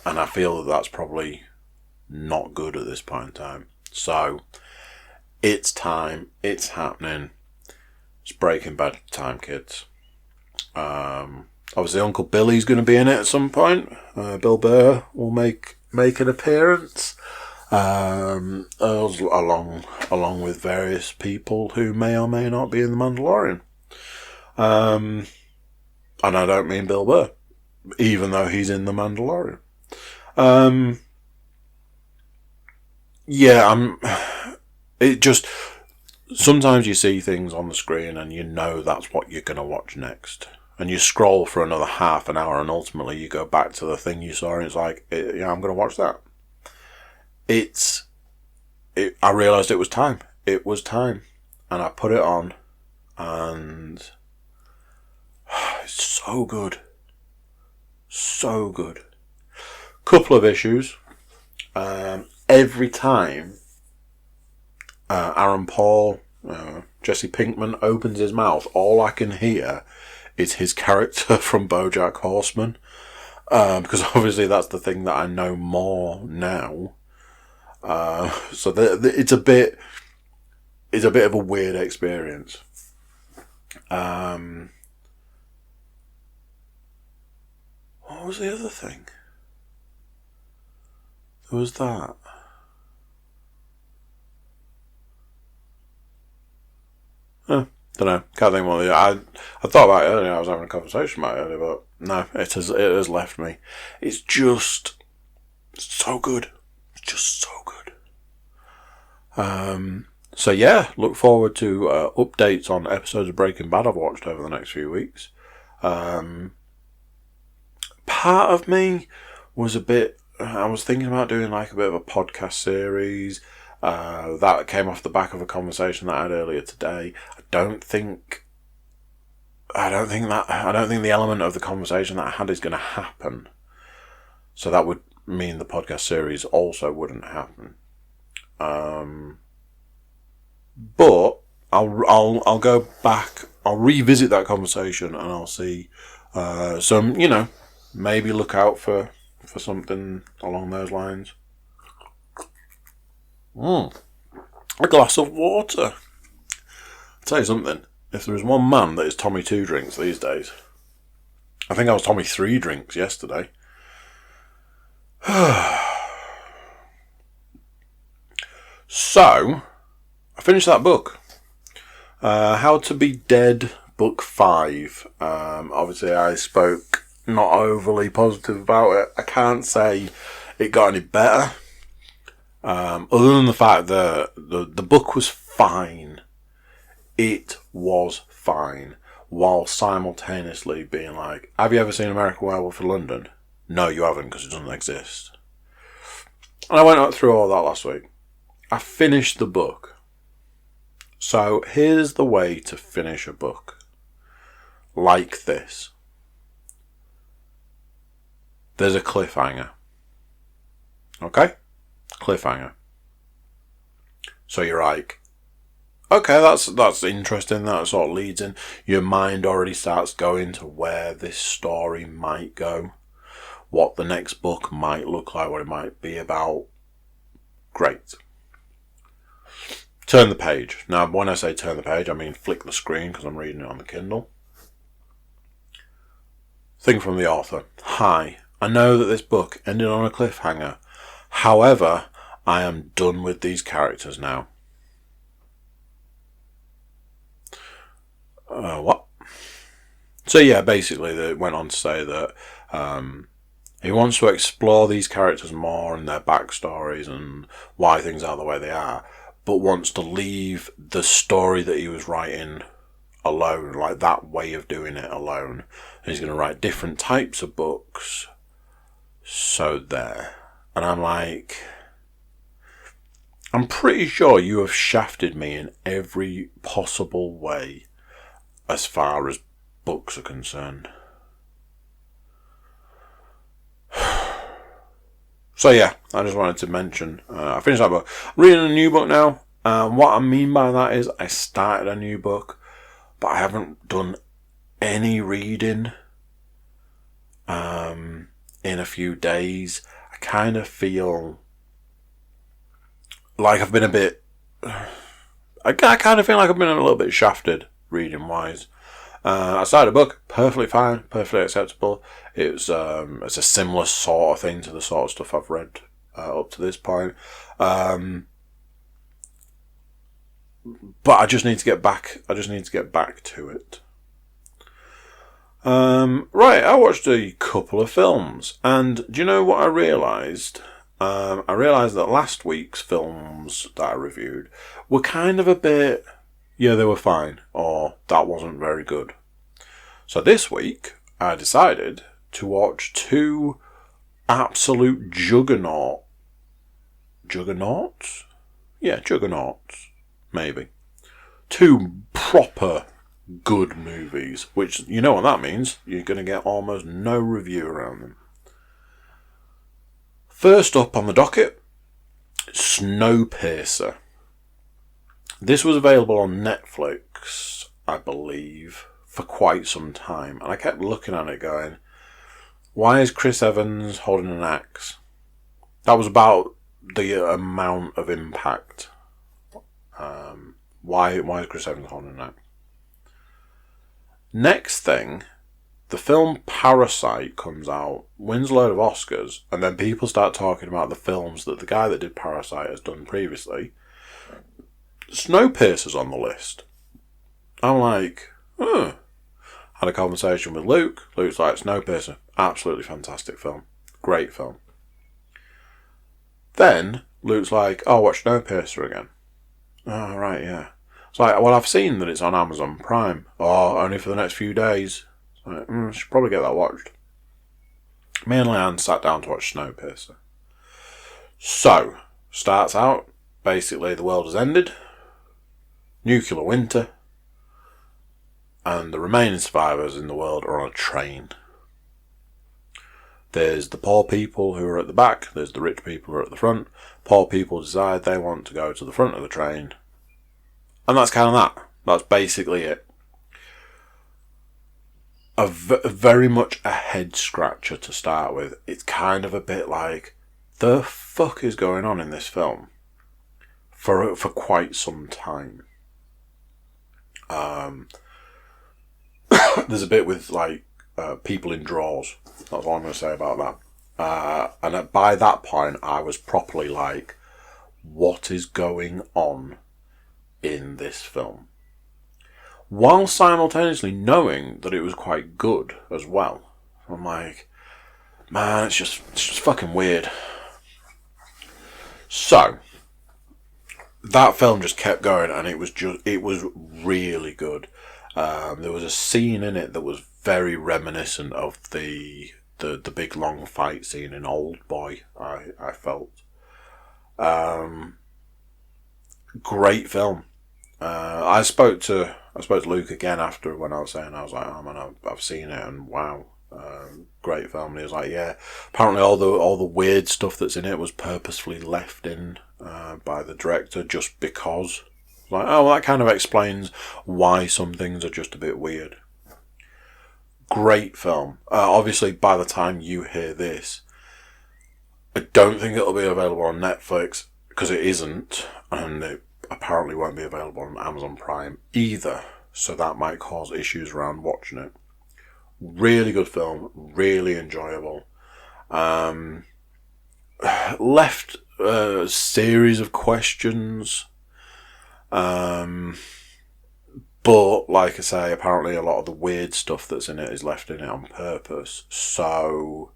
Speaker 1: and I feel that that's probably not good at this point in time. So, it's time, it's happening. It's Breaking Bad time, kids. Obviously Uncle Billy's going to be in it at some point. Bill Burr will make an appearance. Along with various people who may or may not be in The Mandalorian. And I don't mean Bill Burr, even though he's in The Mandalorian. It just, sometimes you see things on the screen and you know that's what you're going to watch next. And you scroll for another half an hour and ultimately you go back to the thing you saw and it's like, yeah, I'm going to watch that. I realised it was time. It was time. And I put it on and it's so good. So good. Couple of issues. Every time Aaron Paul, Jesse Pinkman opens his mouth, all I can hear is his character from BoJack Horseman. Because obviously that's the thing that I know more now. So it's a bit of a weird experience. What was the other thing? There was that. Don't know. Can't think what I thought about it earlier. I was having a conversation about it earlier, but no, it has left me. It's just so good. It's just so good. So yeah, look forward to updates on episodes of Breaking Bad I've watched over the next few weeks. Part of me was I was thinking about doing like a bit of a podcast series. That came off the back of a conversation that I had earlier today. I don't think the element of the conversation that I had is going to happen. So that would mean the podcast series also wouldn't happen. But I'll go back. I'll revisit that conversation and I'll see some. Maybe look out for something along those lines. A glass of water. I'll tell you something. If there is one man that is Tommy 2 drinks these days, I think I was Tommy 3 drinks yesterday. So, I finished that book. How to Be Dead, Book 5. Obviously, I spoke not overly positive about it. I can't say it got any better. Other than the fact that the book was fine. It was fine. While simultaneously being like, have you ever seen American Werewolf in London? No, you haven't, because it doesn't exist. And I went through all that last week. I finished the book. So here's the way to finish a book. Like this. There's a cliffhanger. Okay? Cliffhanger. So you're like, okay, that's interesting. That sort of leads in. Your mind already starts going to where this story might go. What the next book might look like. What it might be about. Great. turn the page. Now, when I say turn the page, I mean flick the screen because I'm reading it on the Kindle. Thing from the author. Hi, I know that this book ended on a cliffhanger. However, I am done with these characters now. What? So yeah, basically they went on to say that he wants to explore these characters more and their backstories and why things are the way they are, but wants to leave the story that he was writing alone, like that way of doing it alone. And he's going to write different types of books. So there. And I'm like, I'm pretty sure you have shafted me in every possible way as far as books are concerned. So yeah, I just wanted to mention, I finished that book. I'm reading a new book now. What I mean by that is I started a new book, but I haven't done any reading in a few days. I kind of feel like I've been a bit... I kind of feel like I've been a little bit shafted reading wise. I started a book, perfectly fine, perfectly acceptable. It's a similar sort of thing to the sort of stuff I've read up to this point. But I just need to get back. I just need to get back to it. Right, I watched a couple of films, and do you know what I realised? I realised that last week's films that I reviewed were kind of a bit, yeah, they were fine, or that wasn't very good. So this week, I decided to watch two absolute juggernauts. Yeah, juggernauts, maybe. Two proper good movies, which, you know what that means. You're going to get almost no review around them. First up on the docket, Snowpiercer. This was available on Netflix, I believe, for quite some time. And I kept looking at it going, why is Chris Evans holding an axe? That was about the amount of impact. Why is Chris Evans holding an axe? Next thing, the film Parasite comes out, wins a load of Oscars, and then people start talking about the films that the guy that did Parasite has done previously. Snowpiercer's on the list. I'm like, Had a conversation with Luke. Luke's like, Snowpiercer, absolutely fantastic film. Great film. Then, Luke's like, oh, watch Snowpiercer again. Oh, right, yeah. It's like, well, I've seen that it's on Amazon Prime. Oh, only for the next few days. Like, I should probably get that watched. Me and Leanne sat down to watch Snowpiercer. So, starts out, basically the world has ended, nuclear winter, and the remaining survivors in the world are on a train. There's the poor people who are at the back, there's the rich people who are at the front. Poor people decide they want to go to the front of the train. And that's kind of that. That's basically it. Very much a head scratcher to start with. It's kind of a bit like, the fuck is going on in this film? For quite some time. There's a bit with like people in drawers. That's all I'm going to say about that. And by that point, I was properly like, what is going on in this film? While simultaneously knowing that it was quite good as well. I'm like, man, it's just fucking weird. So, that film just kept going, and it was really good. There was a scene in it that was very reminiscent of the big long fight scene in Old Boy. I felt great film. I spoke to Luke again after when I was saying, I was like, oh man, I've seen it and wow, great film. And he was like, yeah, apparently all the weird stuff that's in it was purposefully left in by the director just because. Like, oh, well, that kind of explains why some things are just a bit weird. Great film. Obviously, by the time you hear this, I don't think it'll be available on Netflix because it isn't, and apparently won't be available on Amazon Prime either, so that might cause issues around watching it. Really good film, really enjoyable. Left a series of questions, but like I say, apparently a lot of the weird stuff that's in it is left in it on purpose. So,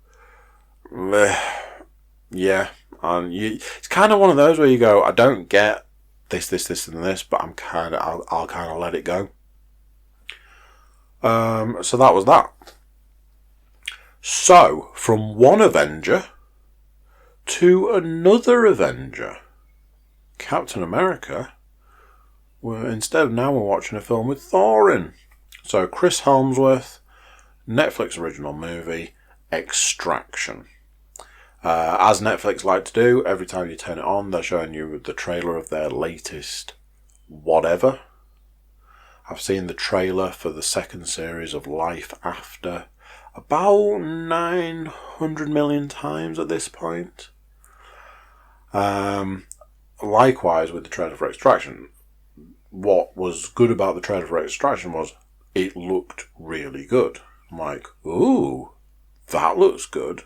Speaker 1: yeah, and it's kind of one of those where you go, I don't get this, and this, but I'll kind of let it go. So that was that. So, from one Avenger to another Avenger, Captain America, instead now we're watching a film with Thor in. So, Chris Hemsworth, Netflix original movie, Extraction. As Netflix like to do, every time you turn it on, they're showing you the trailer of their latest whatever. I've seen the trailer for the second series of Life After about 900 million times at this point. Likewise with the trailer for Extraction. What was good about the trailer for Extraction was it looked really good. I'm like, ooh, that looks good.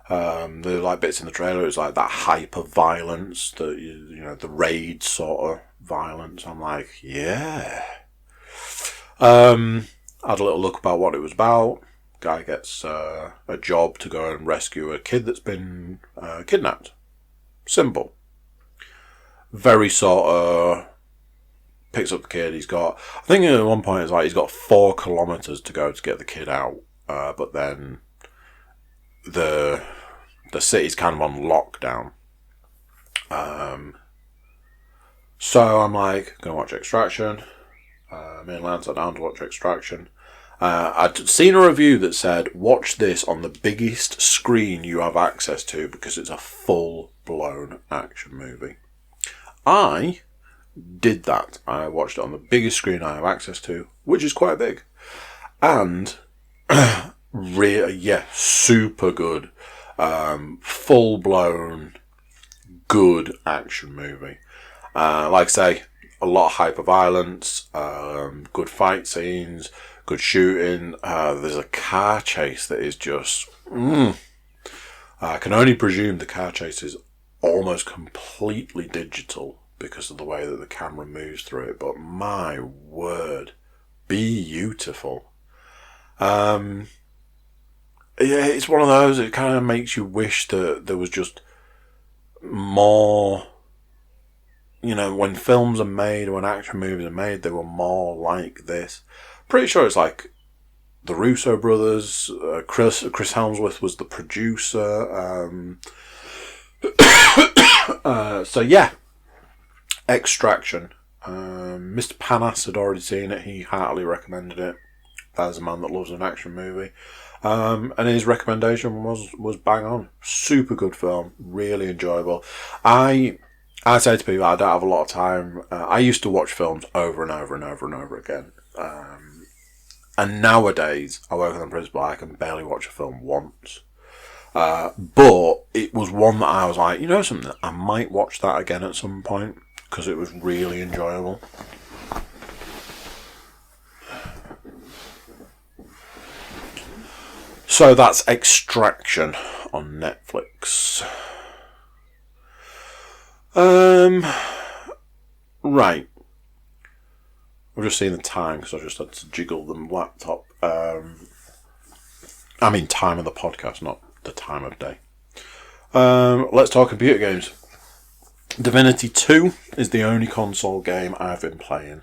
Speaker 1: There were like bits in the trailer, it was like that hyper violence, the raid sort of violence. I'm like, yeah. Had a little look about what it was about. Guy gets a job to go and rescue a kid that's been kidnapped. Simple. Very sort of picks up the kid. He's got, I think at one point it's like he's got 4 kilometres to go to get the kid out. But then the city's kind of on lockdown. So I'm like, gonna watch Extraction. Me and Lance are down to watch Extraction. I'd seen a review that said, watch this on the biggest screen you have access to because it's a full-blown action movie. I did that. I watched it on the biggest screen I have access to, which is quite big. And, super good. Full-blown, good action movie. Like I say, a lot of hyper-violence, good fight scenes, good shooting. There's a car chase that is just... I can only presume the car chase is almost completely digital because of the way that the camera moves through it. But my word, beautiful. Yeah, it's one of those, it kind of makes you wish that there was just more... when films are made, when action movies are made, they were more like this. Pretty sure it's like the Russo brothers. Chris Hemsworth was the producer. So yeah, Extraction. Mr. Panas had already seen it. He heartily recommended it. There's a man that loves an action movie. And his recommendation was bang on. Super good film. Really enjoyable. I say to people, I don't have a lot of time. I used to watch films over and over and over and over again. And nowadays, I work on the principle I can barely watch a film once. But it was one that I was like, something, I might watch that again at some point because it was really enjoyable. So that's Extraction on Netflix. Right. I've just seen the time because I just had to jiggle the laptop. Time of the podcast, not the time of day. Let's talk computer games. Divinity 2 is the only console game I've been playing.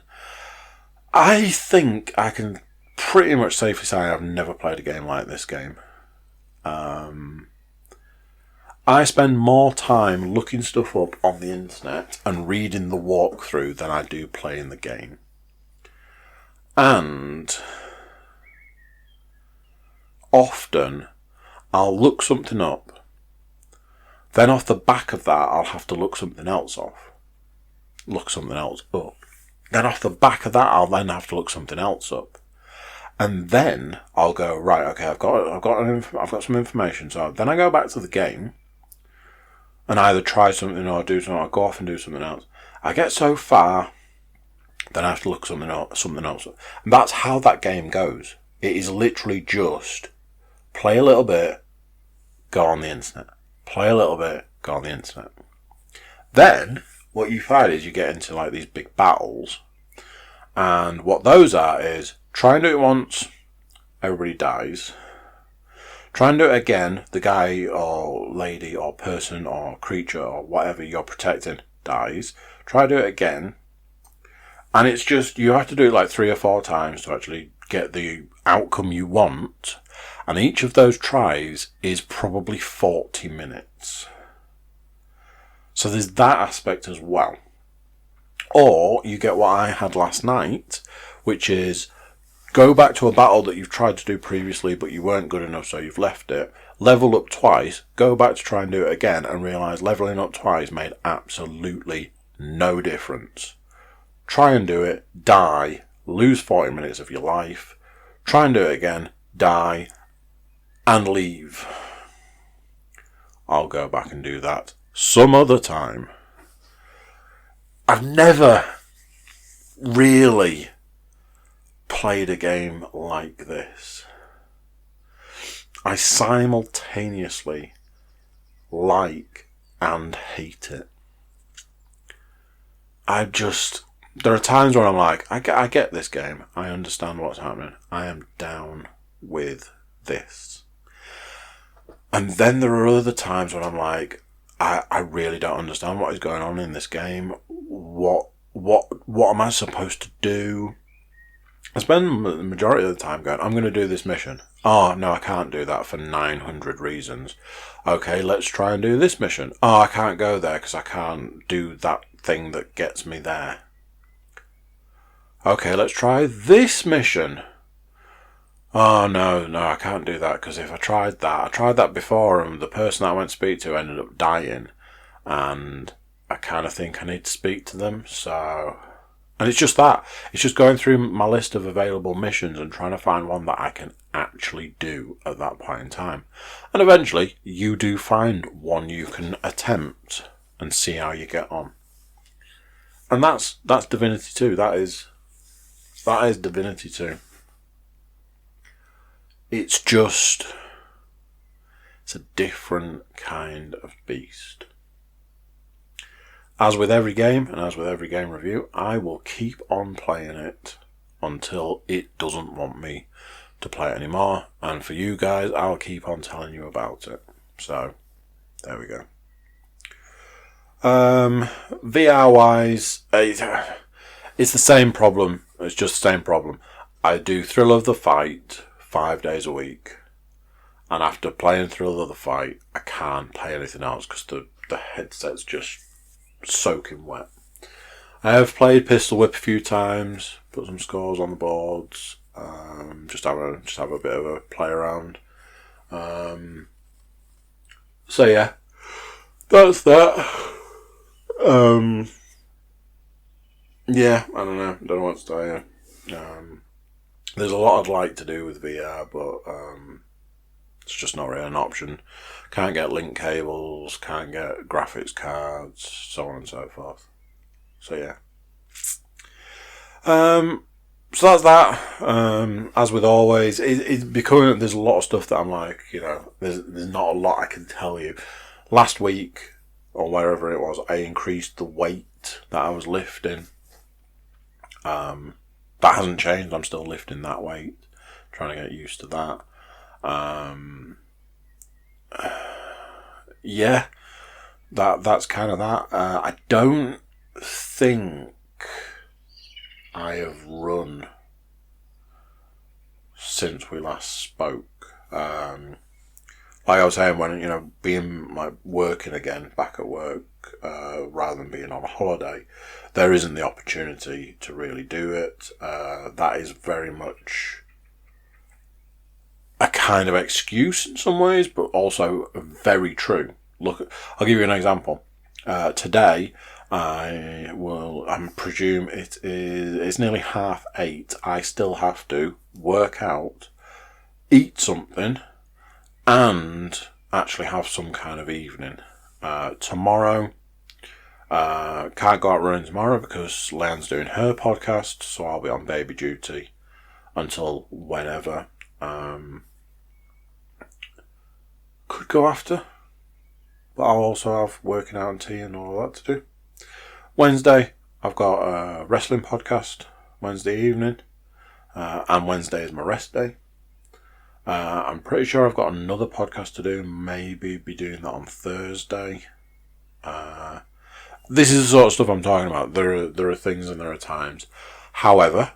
Speaker 1: I think I can pretty much safely say I've never played a game like this game. I spend more time looking stuff up on the internet and reading the walkthrough than I do playing the game. And often I'll look something up, then off the back of that I'll have to look something else up. Then off the back of that I'll then have to look something else up. And then I'll go, right, okay, I've got some information. So then I go back to the game and either try something or do something, or go off and do something else. I get so far, then I have to look something else. And that's how that game goes. It is literally just play a little bit, go on the internet. Play a little bit, go on the internet. Then, what you find is you get into like these big battles. And what those are is, try and do it once, everybody dies. Try and do it again, the guy or lady or person or creature or whatever you're protecting dies. Try and do it again. And it's just, you have to do it like 3 or 4 times to actually get the outcome you want. And each of those tries is probably 40 minutes. So there's that aspect as well. Or you get what I had last night, which is go back to a battle that you've tried to do previously but you weren't good enough so you've left it, level up twice, go back to try and do it again and realise levelling up twice made absolutely no difference. Try and do it, die, lose 40 minutes of your life, try and do it again, die, and leave. I'll go back and do that some other time. I've never really played a game like this. I simultaneously like and hate it. There are times where I'm like, I get this game. I understand what's happening. I am down with this. And then there are other times when I'm like, I really don't understand what is going on in this game. What am I supposed to do? I spend the majority of the time going, I'm going to do this mission. Oh, no, I can't do that for 900 reasons. Okay, let's try and do this mission. Oh, I can't go there because I can't do that thing that gets me there. Okay, let's try this mission. Oh, no, I can't do that because if I tried that before and the person that I went to speak to ended up dying and I kind of think I need to speak to them, so... And it's just that. It's just going through my list of available missions and trying to find one that I can actually do at that point in time. And eventually, you do find one you can attempt and see how you get on. And that's Divinity 2. That is Divinity 2. It's a different kind of beast. As with every game, and as with every game review, I will keep on playing it until it doesn't want me to play it anymore. And for you guys, I'll keep on telling you about it. So, there we go. VR-wise, it's the same problem. It's just the same problem. I do Thrill of the Fight 5 days a week. And after playing Thrill of the Fight, I can't play anything else because the headset's just soaking wet. I have played Pistol Whip a few times, put some scores on the boards, just have a bit of a play around. So yeah, that's that. Yeah, I don't know what to tell you. There's a lot I'd like to do with VR, but it's just not really an option. Can't get link cables, can't get graphics cards, so on and so forth. So yeah. So that's that. As with always, it's becoming, there's a lot of stuff that I'm like, there's not a lot I can tell you. Last week, or wherever it was, I increased the weight that I was lifting. That hasn't changed. I'm still lifting that weight. Trying to get used to that. Yeah, that's kind of that. I don't think I have run since we last spoke. Like I was saying, when being like working again, back at work, rather than being on a holiday, there isn't the opportunity to really do it. That is very much a kind of excuse in some ways, but also very true. Look, I'll give you an example. Today, I presume it's nearly 8:30. I still have to work out, eat something, and actually have some kind of evening. Tomorrow, Can't go out running tomorrow because Leanne's doing her podcast, so I'll be on baby duty until whenever. Could go after, but I'll also have working out and tea and all that to do. Wednesday, I've got a wrestling podcast Wednesday evening, and Wednesday is my rest day. I'm pretty sure I've got another podcast to do, maybe be doing that on Thursday. This is the sort of stuff I'm talking about. There are things and there are times. However,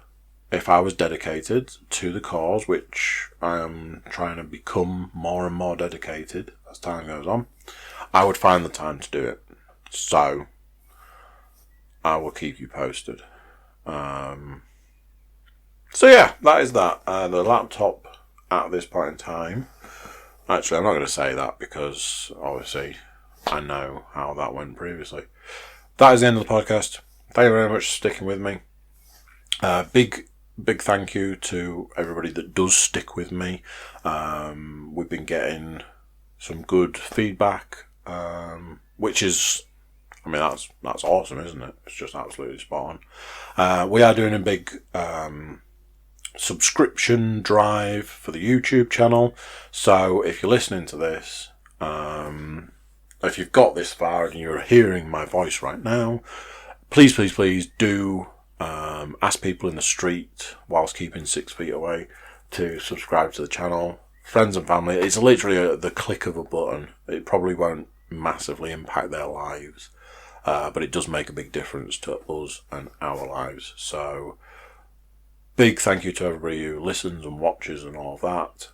Speaker 1: if I was dedicated to the cause, which I am trying to become more and more dedicated as time goes on, I would find the time to do it. So, I will keep you posted. So yeah, that is that. The laptop at this point in time. Actually, I'm not going to say that because obviously I know how that went previously. That is the end of the podcast. Thank you very much for sticking with me. Big thank you to everybody that does stick with me. We've been getting some good feedback, which is, I mean, that's awesome, isn't it? It's just absolutely spot on. We are doing a big subscription drive for the YouTube channel. So if you're listening to this, if you've got this far and you're hearing my voice right now, please do ask people in the street whilst keeping 6 feet away to subscribe to the channel. Friends and family, it's literally the click of a button. It probably won't massively impact their lives, but it does make a big difference to us and our lives. So big thank you to everybody who listens and watches and all of that.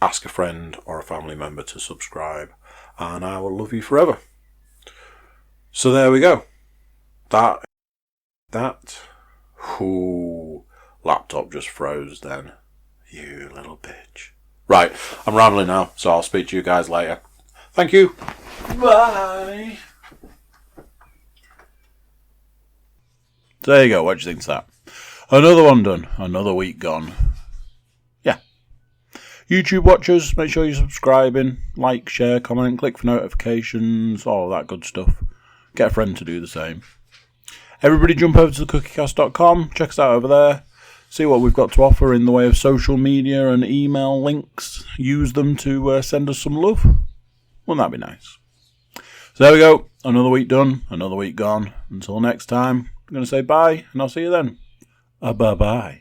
Speaker 1: Ask a friend or a family member to subscribe, and I will love you forever. So there we go. That. Ooh, laptop just froze then. You little bitch. Right, I'm rambling now, so I'll speak to you guys later. Thank you. Bye. There you go, what do you think of that? Another one done. Another week gone. Yeah. YouTube watchers, make sure you're subscribing. Like, share, comment, click for notifications, all that good stuff. Get a friend to do the same. Everybody jump over to thecookiecast.com, check us out over there, see what we've got to offer in the way of social media and email links. Use them to send us some love. Wouldn't that be nice? So there we go, another week done, another week gone. Until next time, I'm going to say bye, and I'll see you then. Bye-bye.